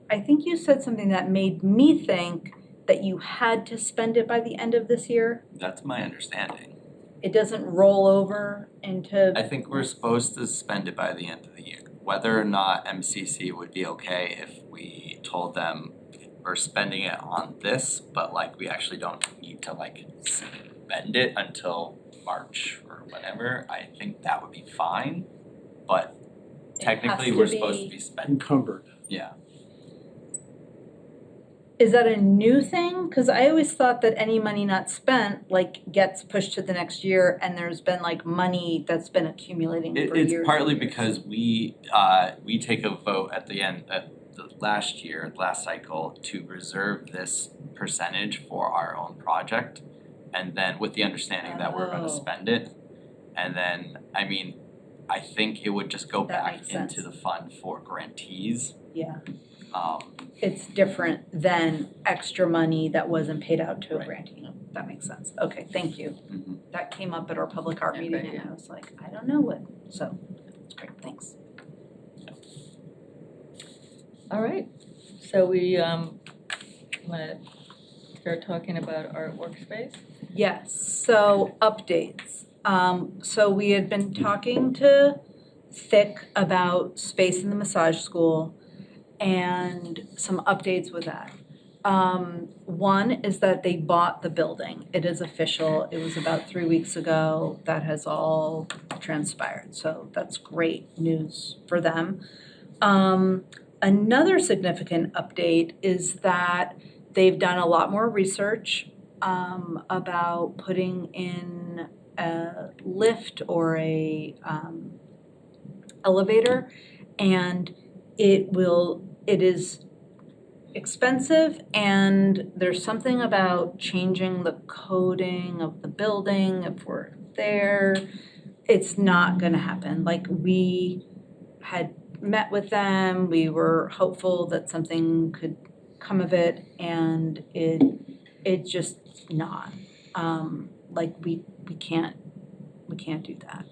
I think you said something that made me think that you had to spend it by the end of this year. That's my understanding. It doesn't roll over into, I think we're supposed to spend it by the end of the year. Whether or not MCC would be okay if we told them we're spending it on this, but like we actually don't need to like spend it until March or whatever, I think that would be fine. But technically, to we're supposed to be- be spending, Encumbered. yeah. is that a new thing? Because I always thought that any money not spent, like, gets pushed to the next year, and there's been like money that's been accumulating for years. It's partly and years. because we take a vote at the end, at the last cycle, to reserve this percentage for our own project. And then with the understanding that we're Oh. gonna spend it. And then, I mean, I think it would just go That back makes into sense. the fund for grantees. Yeah. Um, It's different than extra money that wasn't paid out to a Right. grantee. That makes sense. Okay, thank you. mhm. That came up at our public art Yeah, meeting right, and yeah. I was like, I don't know what, so, it's great, thanks. All right, so we wanna start talking about our workspace? Yes, so updates. So we had been talking to Thick about space in the massage school and some updates with that. One is that they bought the building. It is official. It was about 3 weeks ago. That has all transpired. So that's great news for them. Another significant update is that they've done a lot more research about putting in a lift or a elevator, and it is expensive, and there's something about changing the coding of the building if we're there. It's not gonna happen. Like, we had met with them, we were hopeful that something could come of it, and it's just not. Like, we can't do that.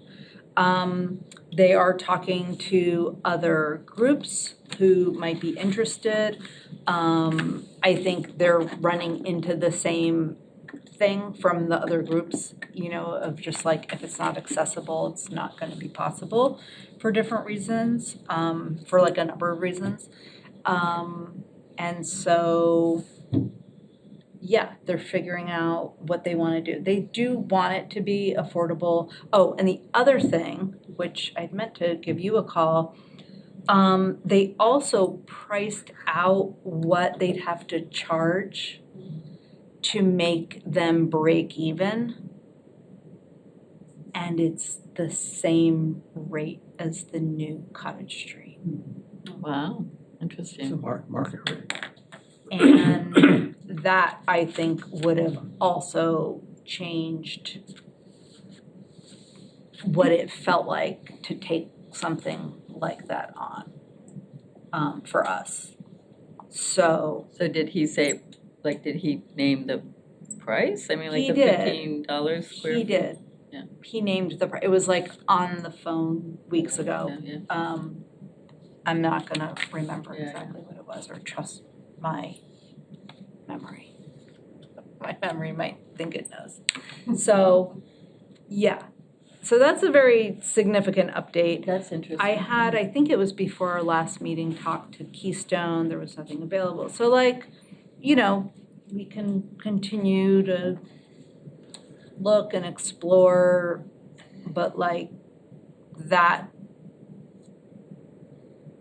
They are talking to other groups who might be interested. I think they're running into the same thing from the other groups, you know, of just like, if it's not accessible, it's not gonna be possible for different reasons, for like a number of reasons. And so, yeah, they're figuring out what they wanna do. They do want it to be affordable. Oh, and the other thing, which I'd meant to give you a call, they also priced out what they'd have to charge to make them break even. And it's the same rate as the new Cottage Street. Wow, It's a interesting. market rate. And that, I think, would have also changed what it felt like to take something like that on, for us. So, So did he say, like, did he name the price? I mean, like He the did. $15 square he feet? did. Yeah. He named the, it was like on the phone weeks ago. Yeah, I'm not gonna remember Yeah, yeah. exactly what it was or trust my memory. My memory might think it knows. So, yeah. So that's a very significant update. That's interesting. I think it was before our last meeting, talked to Keystone, there was nothing available. So like, you know, we can continue to look and explore, but like, that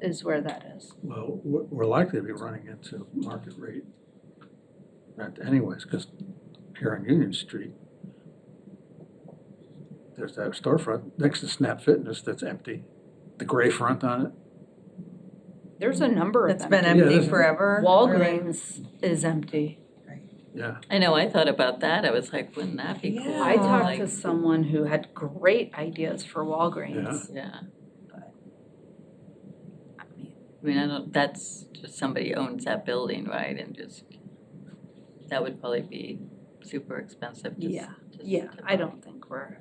is where that is. Well, we're likely to be running into market rate rent anyways, because here on Union Street, there's that storefront next to Snap Fitness that's empty, the gray front on it. There's a number of It's them. been Yeah, empty there's- forever. Walgreens is empty. Yeah, I know, I thought about that. I was like, wouldn't that be cool? Yeah. I talked Like, to someone who had great ideas for Walgreens. Yeah, I mean, I mean, I don't, that's just somebody owns that building, right? And just, that would probably be super expensive just Yeah, to yeah, to I buy. don't think we're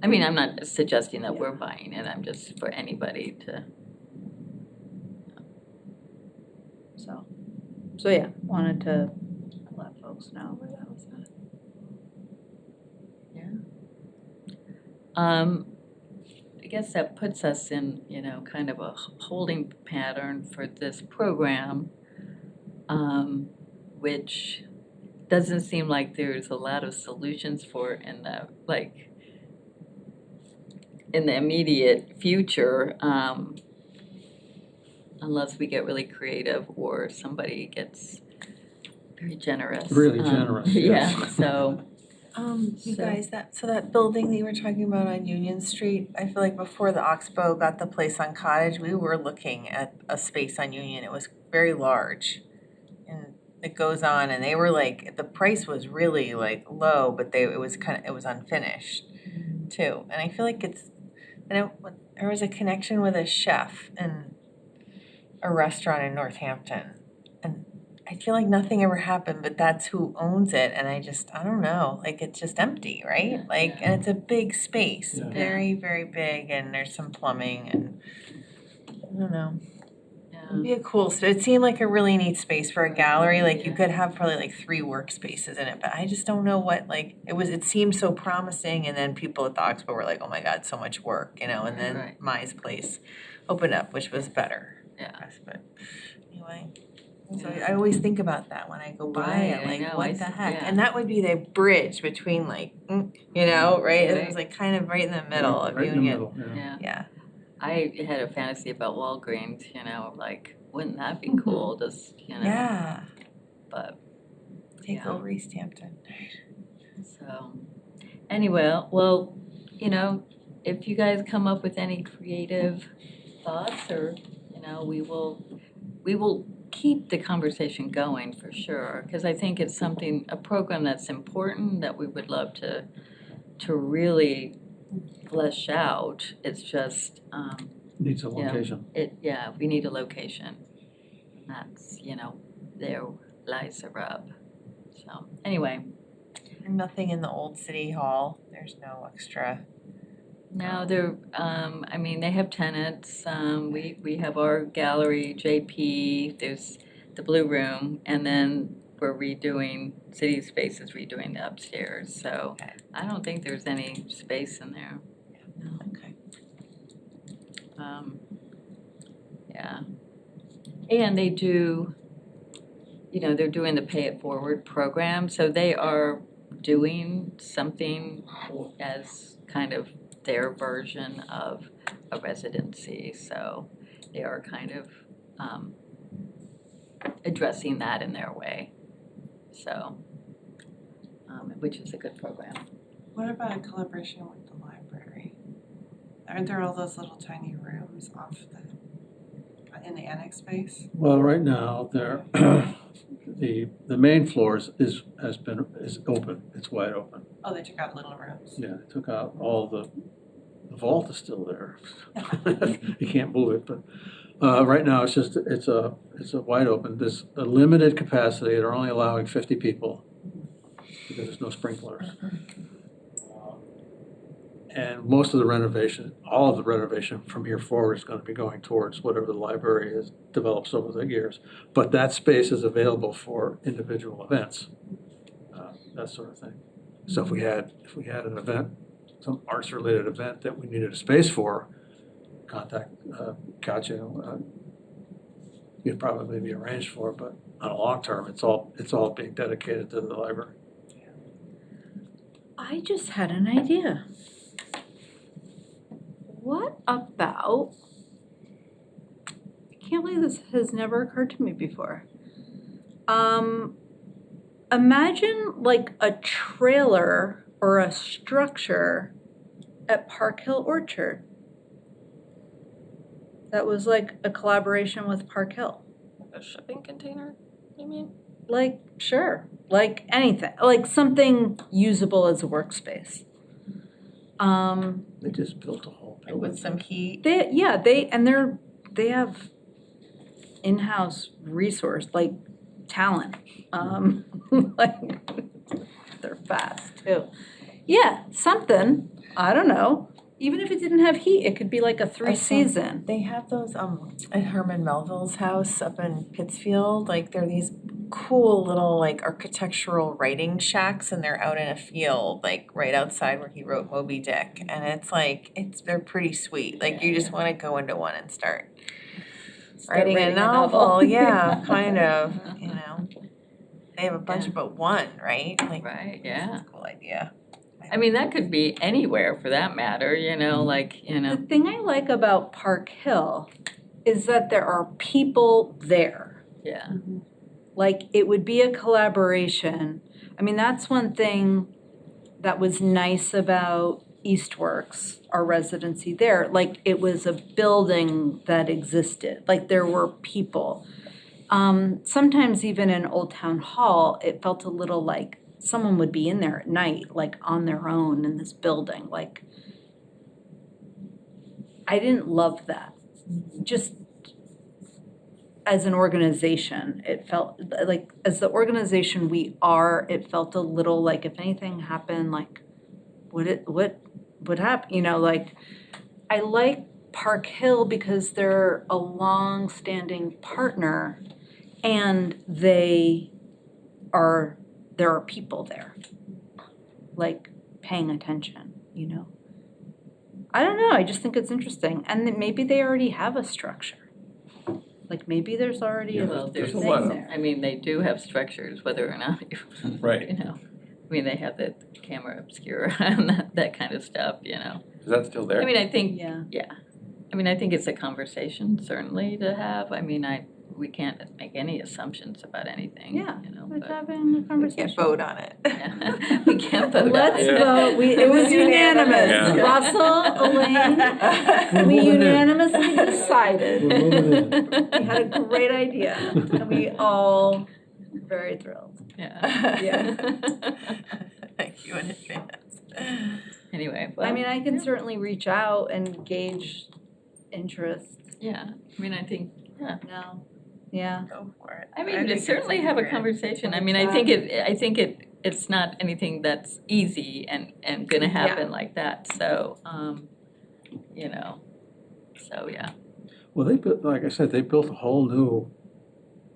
I mean, I'm not suggesting that we're buying it, I'm just for anybody to. So yeah, wanted to let folks know where that was at. I guess that puts us in, kind of a holding pattern for this program, which doesn't seem like there's a lot of solutions for in the, in the immediate future, unless we get really creative or somebody gets very generous. Really generous, yes. Yeah, so. You So- guys, that building that you were talking about on Union Street, I feel like before the Oxbow got the place on Cottage, we were looking at a space on Union. It was very large. And it goes on, and they were like, the price was really like low, but it was unfinished too. And I feel like there was a connection with a chef in a restaurant in Northampton. And I feel like nothing ever happened, but that's who owns it, and I don't know, like, it's just empty, right? Yeah. And it's a big space, Yeah. very, very big, and there's some plumbing, and I don't know. It'd be a cool, it seemed like a really neat space for a gallery, like, you could have probably like 3 workspaces in it, but I just don't know what, it seemed so promising, and then people at the Oxbow were like, oh my God, so much work, and then Right. Mai's place opened up, which was better. Yeah. But anyway. So I always think about that when I go by it, Right, I know, what the heck? yeah. And that would be the bridge between right? It Right. was like kind of right in the middle of Right in the Union. middle, yeah. Yeah, Yeah. I had a fantasy about Walgreens, like, wouldn't that be cool, just, Yeah. but, Take Yeah. over Easthampton. so. Anyway, well, if you guys come up with any creative thoughts or, we will keep the conversation going for sure, because I think it's a program that's important that we would love to really flesh out. It's just, Needs a location. we need a location. That's, there lies the rub. So, anyway, And nothing in the old city hall. There's no extra. now they're, they have tenants, we have our gallery, JP, there's the Blue Room, and then we're City Space is redoing the upstairs, so Okay. I don't think there's any space in there. Okay. Yeah. And they do, they're doing the Pay It Forward program, so they are doing something as kind of their version of a residency, so they are kind of addressing that in their way, so, which is a good program. What about a collaboration with the library? Aren't there all those little tiny rooms in the annex space? Well, right now, there, the main floor is open, it's wide open. Oh, they took out little rooms. Yeah, they took out all the vault is still there. You can't move it, but right now, it's a wide open, there's a limited capacity, they're only allowing 50 people because there's no sprinklers. And most of the renovation, all of the renovation from here forward is gonna be going towards whatever the library develops over the years. But that space is available for individual events, that sort of thing. So if we had an event, some arts-related event that we needed a space for, contact Katya. You'd probably be arranged for, but on a long term, it's all being dedicated to the library. I just had an idea. What about, I can't believe this has never occurred to me before. Imagine like a trailer or a structure at Park Hill Orchard that was like a collaboration with Park Hill. A shipping container, you mean? Like, sure, like anything, like something usable as a workspace. They just built a whole Like with building. some heat. They have in-house resource, like talent. Like, they're fast too. Yeah, something. I don't know. Even if it didn't have heat, it could be like a saw- 3-season. They have those at Herman Melville's house up in Pittsfield, like they're these cool little like architectural writing shacks and they're out in a field, like right outside where he wrote Moby Dick. And it's like they're pretty sweet. Like you just wanna go into one and start writing a novel, yeah, kind of, you know. They have a bunch but one, right? Like Right, yeah. that's a cool idea. I mean, that could be anywhere for that matter, you know, like, you know. The thing I like about Park Hill is that there are people there. Yeah, Like, it would be a collaboration. I mean, that's one thing that was nice about Eastworks, our residency there. Like, it was a building that existed, like, there were people. Sometimes even in Old Town Hall, it felt a little like someone would be in there at night, like on their own in this building, like. I didn't love that. Just as an organization, it felt like, as the organization we are, it felt a little like if anything happened, like, what would happen, you know, like, I like Park Hill because they're a long-standing partner and there are people there, like, paying attention, you know? I don't know, I just think it's interesting, and that maybe they already have a structure. Like, maybe there's already a well, there's, a lot of- there. I mean, they do have structures, whether or not you, Right. you know. I mean, they have the camera obscura and that kind of stuff, you know. Is that still there? I mean, I think, Yeah. I mean, I think it's a conversation certainly to have. I mean, we can't make any assumptions about anything, Yeah, you know, We're but. having a We conversation. can't vote on it. Yeah. We can't vote on Let's it. vote, it was unanimous. Yeah. Russell, Elaine, We're we moving in. unanimously decided. We're moving in. We had a great idea, and we all very thrilled. Yeah. Yeah. Thank you in advance. Anyway, well. I mean, I can yeah. certainly reach out and gauge interest. Yeah, I mean, I think, yeah. No, yeah. Go for it. I think mean, it's certainly have a great. conversation. I mean, I think it's not anything that's easy and gonna happen like that, so, you know, so, yeah. Well, they built, like I said, they built a whole new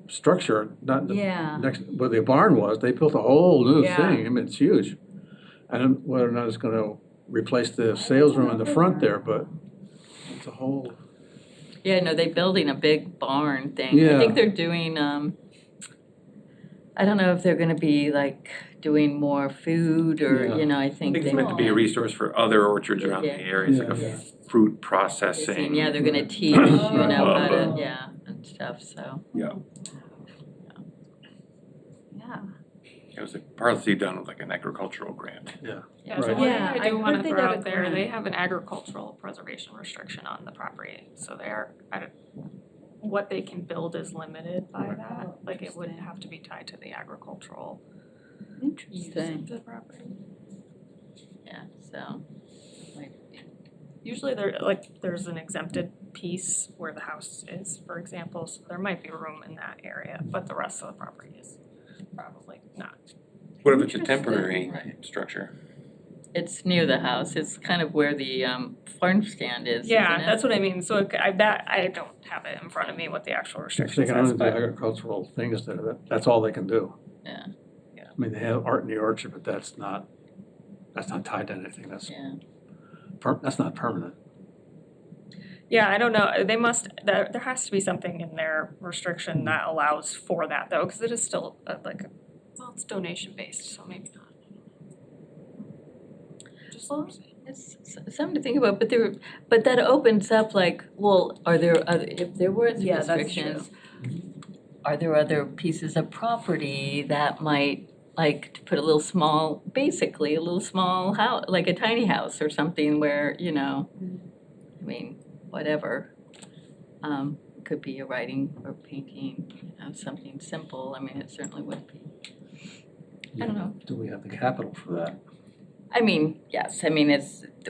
structure, not the Yeah. next, where the barn was, they built a whole new Yeah. thing. I mean, it's huge. I don't know whether or not it's gonna replace the sales room in the front there, but it's a whole, Yeah, no, they're building a big barn thing. I Yeah. think they're doing, I don't know if they're gonna be like doing more food or, Yeah. you know, I I think think they. it's meant to be a resource for other orchards around the Yeah. area, it's like Yeah. a fruit processing. Yeah, they're gonna teach, you know, how to, Oh. yeah, and stuff, so. Yeah, Yeah. it was partly done with like an agricultural grant. Yeah, Right. so one thing Yeah, I I do heard wanna they throw got a out there, grant. they have an agricultural preservation restriction on the property, so what they can build is limited by that, like it wouldn't have to be tied to the agricultural use Interesting. of the property. Yeah, so, like, Usually there's an exempted piece where the house is, for example, so there might be room in that area, but the rest of the property is probably not. What if it's a Interesting. temporary Right. structure? it's near the house, it's kind of where the, farm stand is, isn't Yeah, it? that's what I mean, so I don't have it in front of me what the actual if they restriction can only says, do but agricultural things there, that's all they can do. Yeah. Yeah. I mean, they have art in the orchard, but that's not tied to anything, Yeah, that's not permanent. yeah, I don't know, there has to be something in their restriction that allows for that though, because it is still it's donation based, so maybe not. Just it's something to think about, but that opens up like, well, are there other, if there was Yeah, that's restrictions, are there other pieces of property that might, like, to put basically a little small house, like a tiny house or something where, you know, I mean, whatever. Could be a writing or painting, you know, something simple, I mean, it certainly would be. I don't know. Do we have the capital for that? I mean, yes, I mean,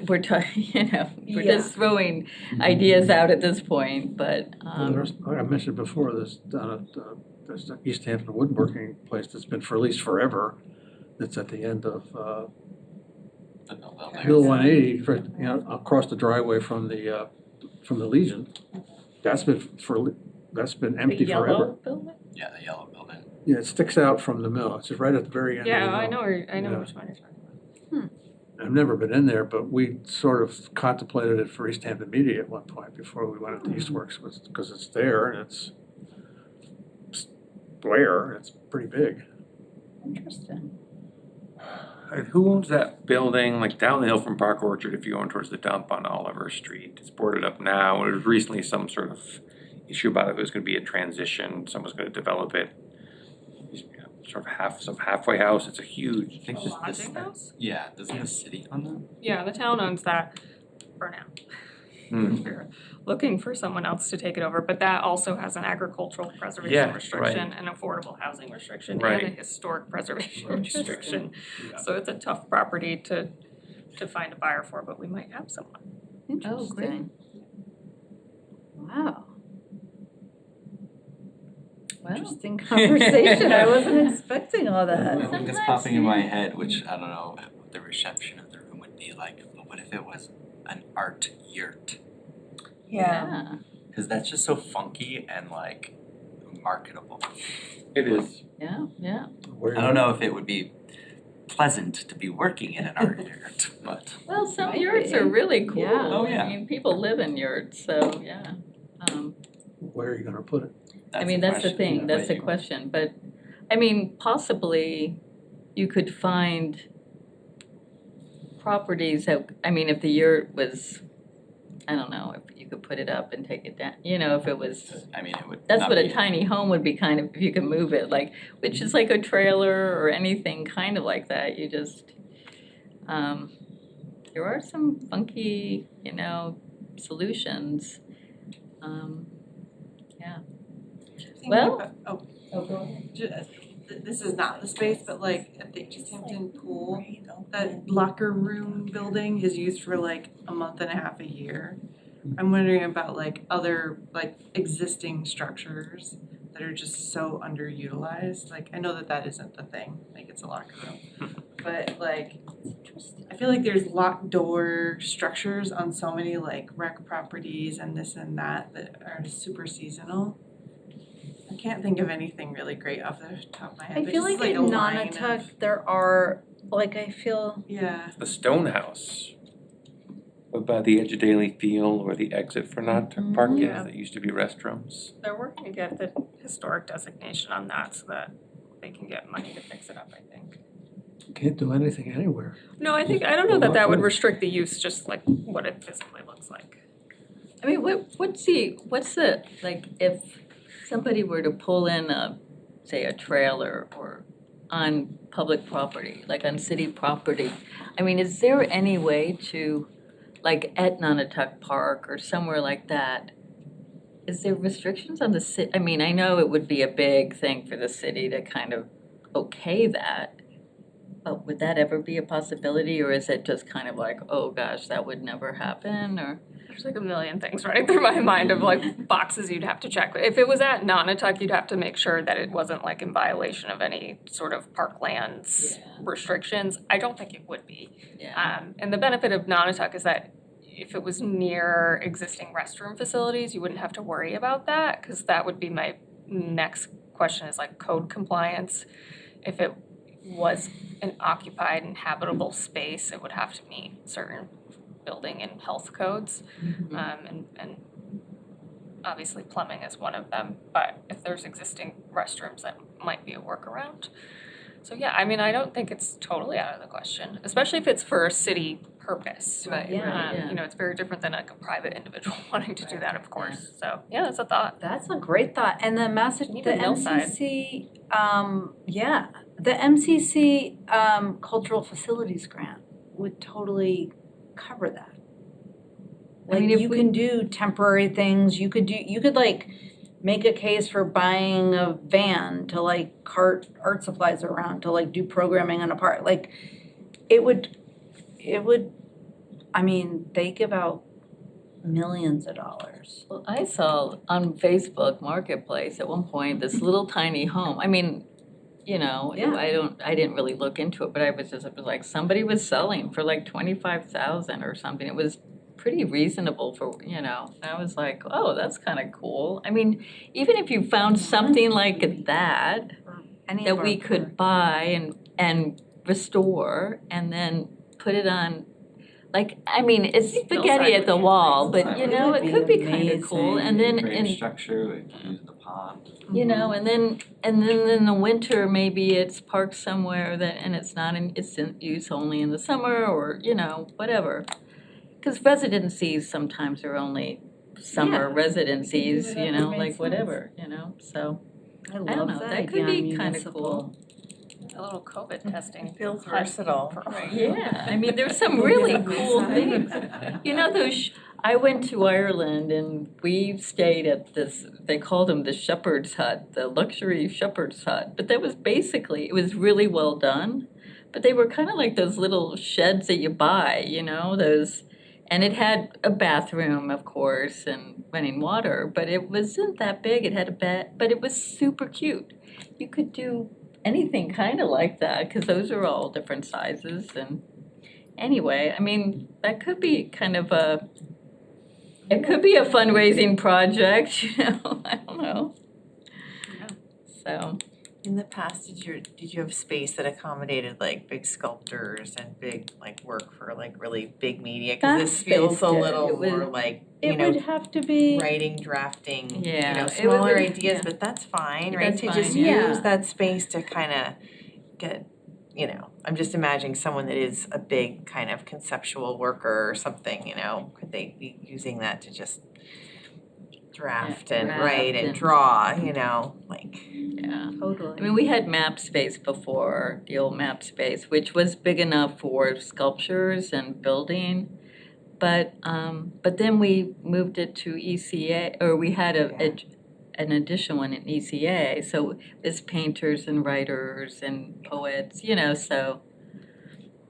we're talking, you know, we're Yeah. just throwing ideas out at this point, but, Well, there's, like I mentioned before, there's the Easthampton woodworking place that's been for at least forever, that's at the end of The mill building. Mill 180, for, you know, across the driveway from the Legion. That's been empty forever. building? Yeah, the yellow building. Yeah, it sticks out from the mill. It's just right at the very end of the Yeah, mill. I know Yeah. which one you're talking about. I've never been in there, but we sort of contemplated it for Easthampton Media at one point before we went into Eastworks, because it's there and it's square, and it's pretty big. Interesting. Who owns that building, like down the hill from Park Orchard, if you're going towards the dump on Oliver Street? It's boarded up now. There was recently some sort of issue about it was gonna be a transition, someone's gonna develop it. Sort of some halfway house, it's a huge, I think A lodging house? Yeah, doesn't the city own that? Yeah, the town owns that for now. Hmm. We're looking for someone else to take it over, but that also has an agricultural Yeah, preservation right. restriction, an affordable housing restriction, and a Right. historic preservation Interesting. restriction. Yeah. So it's a tough property to find a buyer for, but we might have someone. Oh, great. Interesting. Wow, Well, interesting conversation. I wasn't expecting all that. One thing that's popping in my head, which I don't know what the reception of the room would be like, but what if it was an art yurt? yeah, Because that's just so funky and like marketable. It is. yeah. I don't know if it would be pleasant to be working in an art yurt, but Well, some Might yurts be. are really cool. Yeah. Oh, yeah. I mean, people live in yurts, so, yeah. Where are you gonna put it? I mean, that's the thing, that's the question, but, I mean, possibly you could find properties that, I mean, if the yurt was, I don't know, if you could put it up and take it down, you know, if it was, I mean, it would that's not what a be- tiny home would be kind of, if you could move it, like, which is like a trailer or anything kind of like that, you just, there are some funky, you know, solutions. Thinking Well- about- oh, Oh, go ahead. this is not the space, but like at the Easthampton pool, that locker room building is used for like a month and a half a year. I'm wondering about like other like existing structures that are just so underutilized. Like I know that that isn't the thing, like it's a locker room. But like, I feel like there's locked door structures on so many like rec properties and this and that are super seasonal. I can't think of anything really great off the top of my head. I but feel just, like a in line of- Nonotuck, there are, like, I feel, Yeah, The Stone House. By the edge of Daily Field where the exit for Nonotuck Park is, Yeah. that used to be restrooms. They're working to get the historic designation on that so that they can get money to fix it up, I think. Can't do anything anywhere. No, I don't know that that would restrict the use, just like what it physically looks like. I mean, what's the, like, if somebody were to pull in a, say, a trailer or on public property, like on city property, I mean, is there any way to, like at Nonotuck Park or somewhere like that, is there restrictions on the city? I mean, I know it would be a big thing for the city to kind of okay that, but would that ever be a possibility, or is it just kind of like, oh gosh, that would never happen, or? There's like a million things running through my mind of like boxes you'd have to check. If it was at Nonotuck, you'd have to make sure that it wasn't like in violation of any sort of parklands Yeah. restrictions. I don't think it would be. Yeah. And the benefit of Nonotuck is that if it was near existing restroom facilities, you wouldn't have to worry about that, because that would be my next question is like code compliance. If it was an occupied and habitable space, it would have to meet certain building and health codes. And obviously plumbing is one of them, but if there's existing restrooms, that might be a workaround. So yeah, I mean, I don't think it's totally out of the question, especially if it's for a city purpose. Right, yeah. You know, it's very different than like a private individual wanting to do that, of course. So yeah, that's a thought. that's a great thought. And the Even the Millside. MCC, yeah, the MCC Cultural Facilities Grant would totally cover that. I Like mean, if you we- can do temporary things, you could like make a case for buying a van to like cart art supplies around, to like do programming in a park. Like it would, I mean, they give out millions of dollars. Well, I saw on Facebook Marketplace at one point this little tiny home. I mean, you know, Yeah. I didn't really look into it, but it was like somebody was selling for like 25,000 or something. It was pretty reasonable for, you know, and I was like, oh, that's kind of cool. I mean, even if you found something like that, Any that of our we could buy and restore and then put it on, like, I mean, it's spaghetti at the wall, but you know, it could be kind of cool. And then Frame structure, we can use the pond. you know, and then in the winter, maybe it's parked somewhere that, and it's not in, it's in use only in the summer, or, you know, whatever. Because residencies sometimes are only summer residencies, you know, like whatever, you know, so. I I don't love know, that that could idea on be kind of municipal. cool. A little COVID testing. Feels versatile. Yeah, I mean, there's some really cool things. You know, I went to Ireland and we stayed at this, they called them the shepherd's hut, the luxury shepherd's hut. But that was basically, it was really well done. But they were kind of like those little sheds that you buy, you know, those, and it had a bathroom, of course, and running water, but it wasn't that big. It had a bed, but it was super cute. You could do anything kind of like that, because those are all different sizes. And anyway, I mean, that could be kind of it could be a fundraising project, you know, I don't know. So, In the past, did you have space that accommodated like big sculptors and big like work for like really big media? That Cause this feels space a did. little It was- more like, you It know, would have to be, writing, drafting, you Yeah, know, it smaller would- ideas, yeah. but that's fine, right? That's To fine, just yeah. use that space to kind of get, you know, I'm just imagining someone that is a big kind of conceptual worker or something, you know, could they be using that to just draft and write draft and and- draw, you know, like. yeah. totally. I mean, we had map space before, the old map space, which was big enough for sculptures and building. But then we moved it to ECA, or we had an additional one in ECA, so it's painters and writers and poets, you know, so.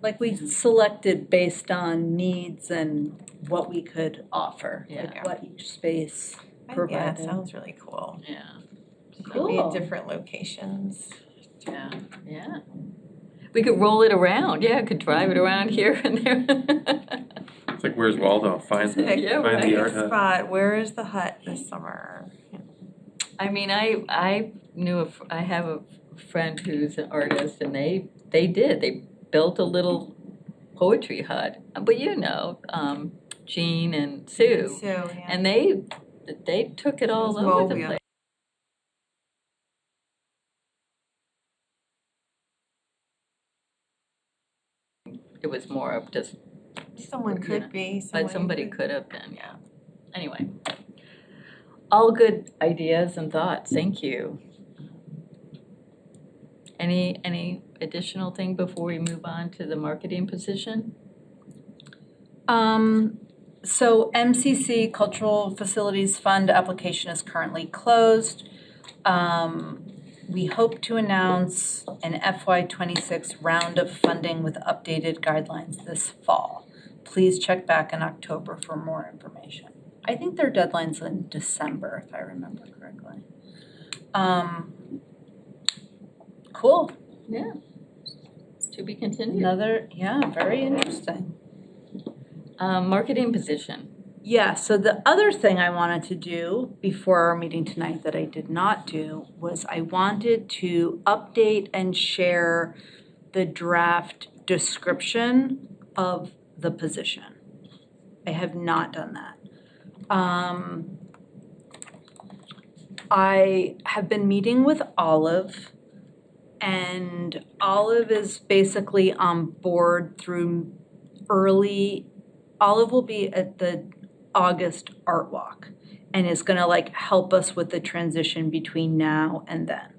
Like we selected based on needs and what we could offer, like Yeah. what each space Yeah, it provided. sounds really cool. Yeah, Could be Cool. at different locations. yeah. We could roll it around, yeah, could drive it around here and there. It's like, where's Waldo? Find Pick Yeah, find right. the a art hut. spot, where is the hut this summer? I mean, I have a friend who's an artist, and they built a little poetry hut. But you know, Jean and Sue, So, yeah. and they took it all It was over the mobile. place. It was more of just, Someone you could know, be, but somebody could have been, Yeah. Anyway, all good ideas and thoughts, thank you. Any additional thing before we move on to the marketing position? So MCC Cultural Facilities Fund application is currently closed. We hope to announce an FY '26 round of funding with updated guidelines this fall. Please check back in October for more information. I think their deadline's in December, if I remember correctly. Cool. Yeah. To be continued. Very interesting. Marketing position. Yeah, so the other thing I wanted to do before our meeting tonight that I did not do was I wanted to update and share the draft description of the position. I have not done that. I have been meeting with Olive, and Olive is basically on board through Olive will be at the August Art Walk and is gonna like help us with the transition between now and then,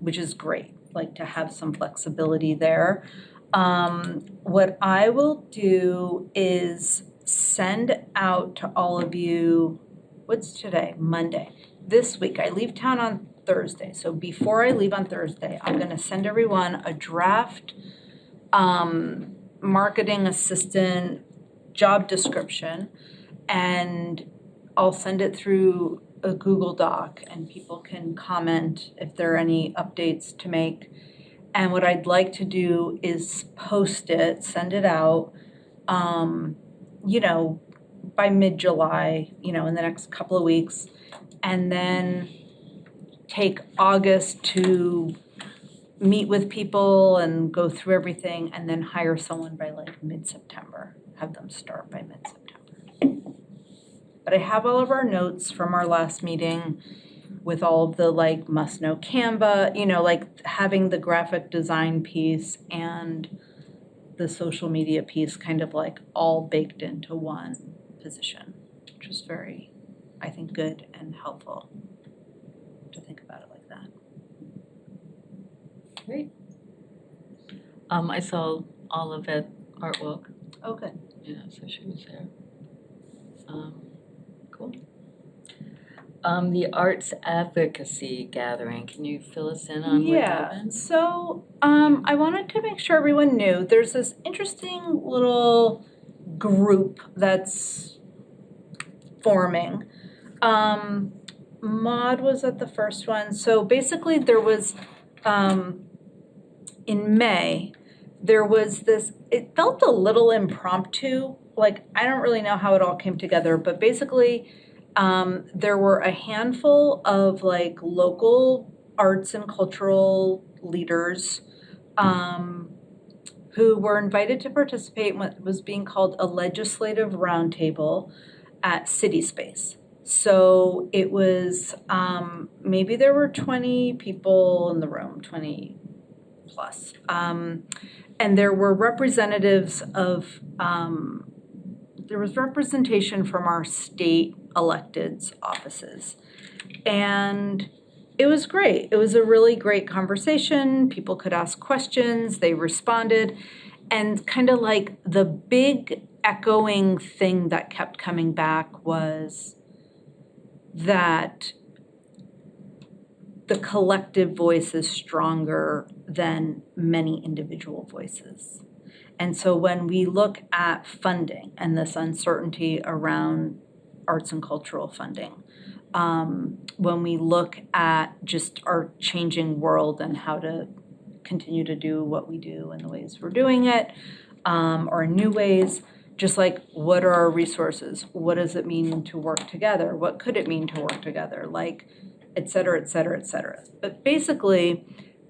which is great, like to have some flexibility there. What I will do is send out to all of you, what's today? Monday. This week, I leave town on Thursday, so before I leave on Thursday, I'm gonna send everyone a draft marketing assistant job description, and I'll send it through a Google Doc and people can comment if there are any updates to make. And what I'd like to do is post it, send it out, you know, by mid-July, you know, in the next couple of weeks. And then take August to meet with people and go through everything, and then hire someone by like mid-September, have them start by mid-September. But I have all of our notes from our last meeting with all of the like must-know Canva, you know, like having the graphic design piece and the social media piece kind of like all baked into one position, which was very, I think, good and helpful to think about it like that. Great. I saw Olive at Art Walk, Oh, good. yeah, so she was there. Cool. The Arts Advocacy Gathering, can you fill us in on what happened? So I wanted to make sure everyone knew there's this interesting little group that's forming. Maud was at the first one. So basically there was, in May, there was this, it felt a little impromptu. Like, I don't really know how it all came together, but basically there were a handful of like local arts and cultural leaders who were invited to participate in what was being called a legislative roundtable at City Space. So it was, maybe there were 20 people in the room, 20 plus. And there were representatives of, there was representation from our state electeds offices. And it was great. It was a really great conversation. People could ask questions, they responded. And kind of like the big echoing thing that kept coming back was that the collective voice is stronger than many individual voices. And so when we look at funding and this uncertainty around arts and cultural funding, when we look at just our changing world and how to continue to do what we do in the ways we're doing it, or in new ways, just like what are our resources? What does it mean to work together? What could it mean to work together? Like, et cetera, et cetera, et cetera. But basically,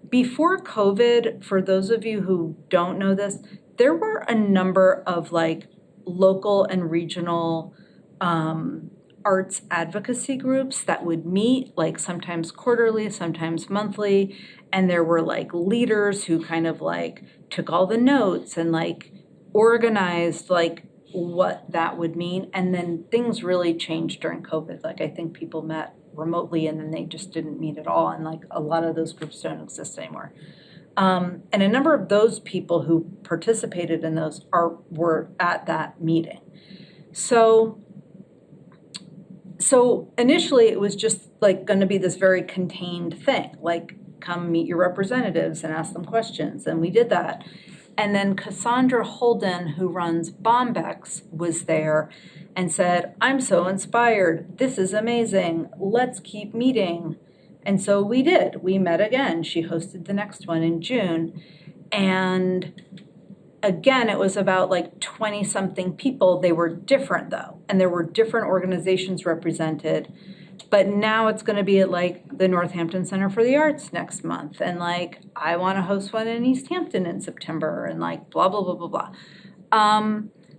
before COVID, for those of you who don't know this, there were a number of like local and regional arts advocacy groups that would meet like sometimes quarterly, sometimes monthly, and there were like leaders who kind of like took all the notes and like organized like what that would mean. And then things really changed during COVID. Like I think people met remotely and then they just didn't meet at all, and like a lot of those groups don't exist anymore. And a number of those people who participated in those were at that meeting. So initially it was just like going to be this very contained thing, like come meet your representatives and ask them questions, and we did that. And then Cassandra Holden, who runs Bombex, was there and said, I'm so inspired. This is amazing. Let's keep meeting. And so we did. We met again. She hosted the next one in June. And again, it was about like 20-something people. They were different, though. And there were different organizations represented. But now it's going to be at like the Northampton Center for the Arts next month. And like, I want to host one in Easthampton in September and like blah, blah, blah, blah, blah.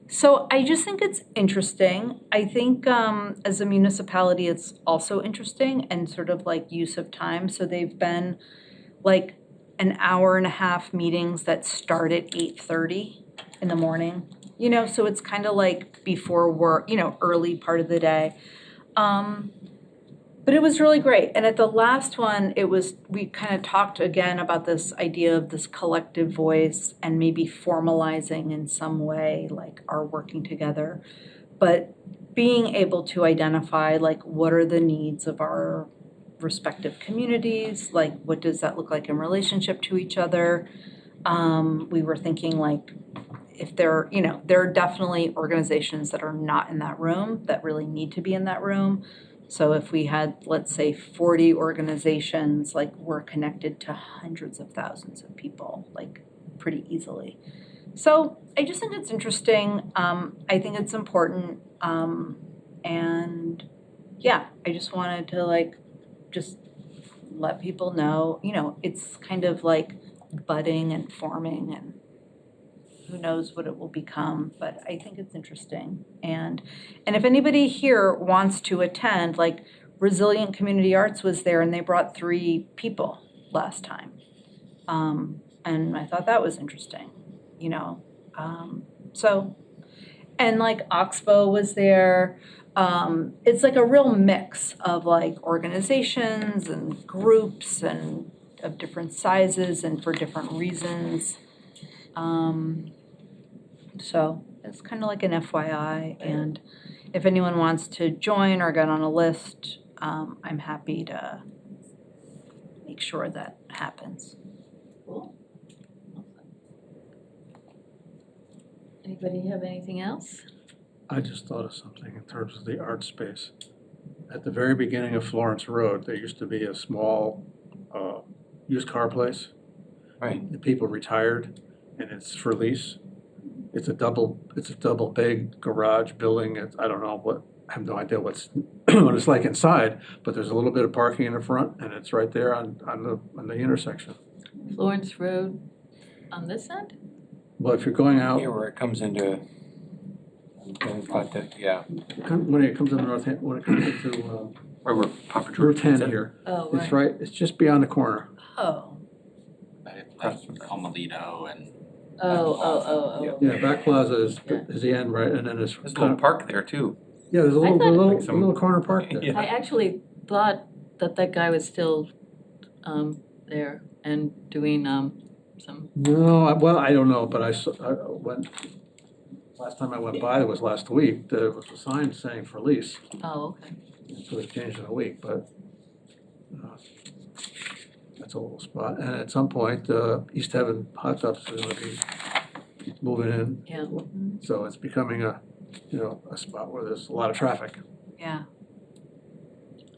So I just think it's interesting. I think as a municipality, it's also interesting and sort of like use of time. So they've been like an hour and a half meetings that start at 8:30 in the morning, you know, so it's kind of like before work, you know, early part of the day. But it was really great. And at the last one, we kind of talked again about this idea of this collective voice and maybe formalizing in some way, like our working together, but being able to identify like what are the needs of our respective communities, like what does that look like in relationship to each other. We were thinking like if there are definitely organizations that are not in that room that really need to be in that room. So if we had, let's say, 40 organizations, like we're connected to hundreds of thousands of people, like pretty easily. So I just think it's interesting. I think it's important. And yeah, I just wanted to like just let people know, it's kind of like budding and forming and who knows what it will become, but I think it's interesting. And if anybody here wants to attend, like Resilient Community Arts was there and they brought 3 people last time. And I thought that was interesting, so, and like Oxbow was there. It's like a real mix of like organizations and groups and of different sizes and for different reasons. So it's kind of like an FYI, and if anyone wants to join or get on a list, I'm happy to make sure that happens. Cool. Anybody have anything else? I just thought of something in terms of the art space. At the very beginning of Florence Road, there used to be a small used car place. Right. The people retired, and it's for lease. It's a double big garage building. I don't know I have no idea what it's like inside, but there's a little bit of parking in the front, and it's right there on the intersection. Florence Road on this end? Well, if you're going out, Here where it comes into, yeah, when it comes into when it comes into where we're Papa George. Route 10 here, Oh, it's right. It's just beyond the corner. Oh, That's Comalito and. Oh. Yeah, Back Plaza is Yeah. the end, right, and then it's There's a kind little of, park there too. yeah, there's a I little, thought- little, Like some- little corner park there. Yeah. I actually thought that guy was still there and doing some. No, I don't know, but I went, last time I went by, it was last week, there was a sign saying for lease, Oh, okay. so it's changed in a week, but that's a little spot, and at some point, Easthampton Hot Tubs is gonna be moving in, Yeah. so it's becoming a spot where there's a lot of traffic. yeah.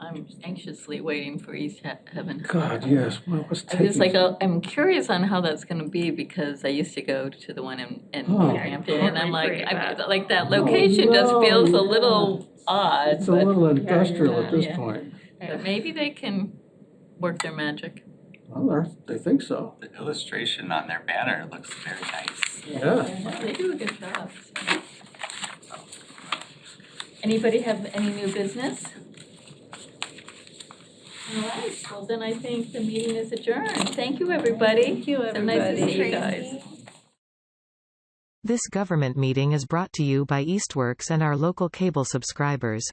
I'm anxiously waiting for East Heaven. God, yes, well, what's I'm just taking? like, I'm curious on how that's gonna be because I used to go to the one in Oh. Easthampton and I'm like, Recreate that. like that location just no, feels a yeah. little odd, It's a but little industrial at this yeah. point. but maybe they can work their magic. Well, they think so. The illustration on their banner looks very nice. Yeah. They do a good job. So. Anybody have any new business? All right, well then I think the meeting is adjourned. Thank you, everybody. Thank you, So nice to everybody. see you guys. This government meeting is brought to you by Eastworks and our local cable subscribers.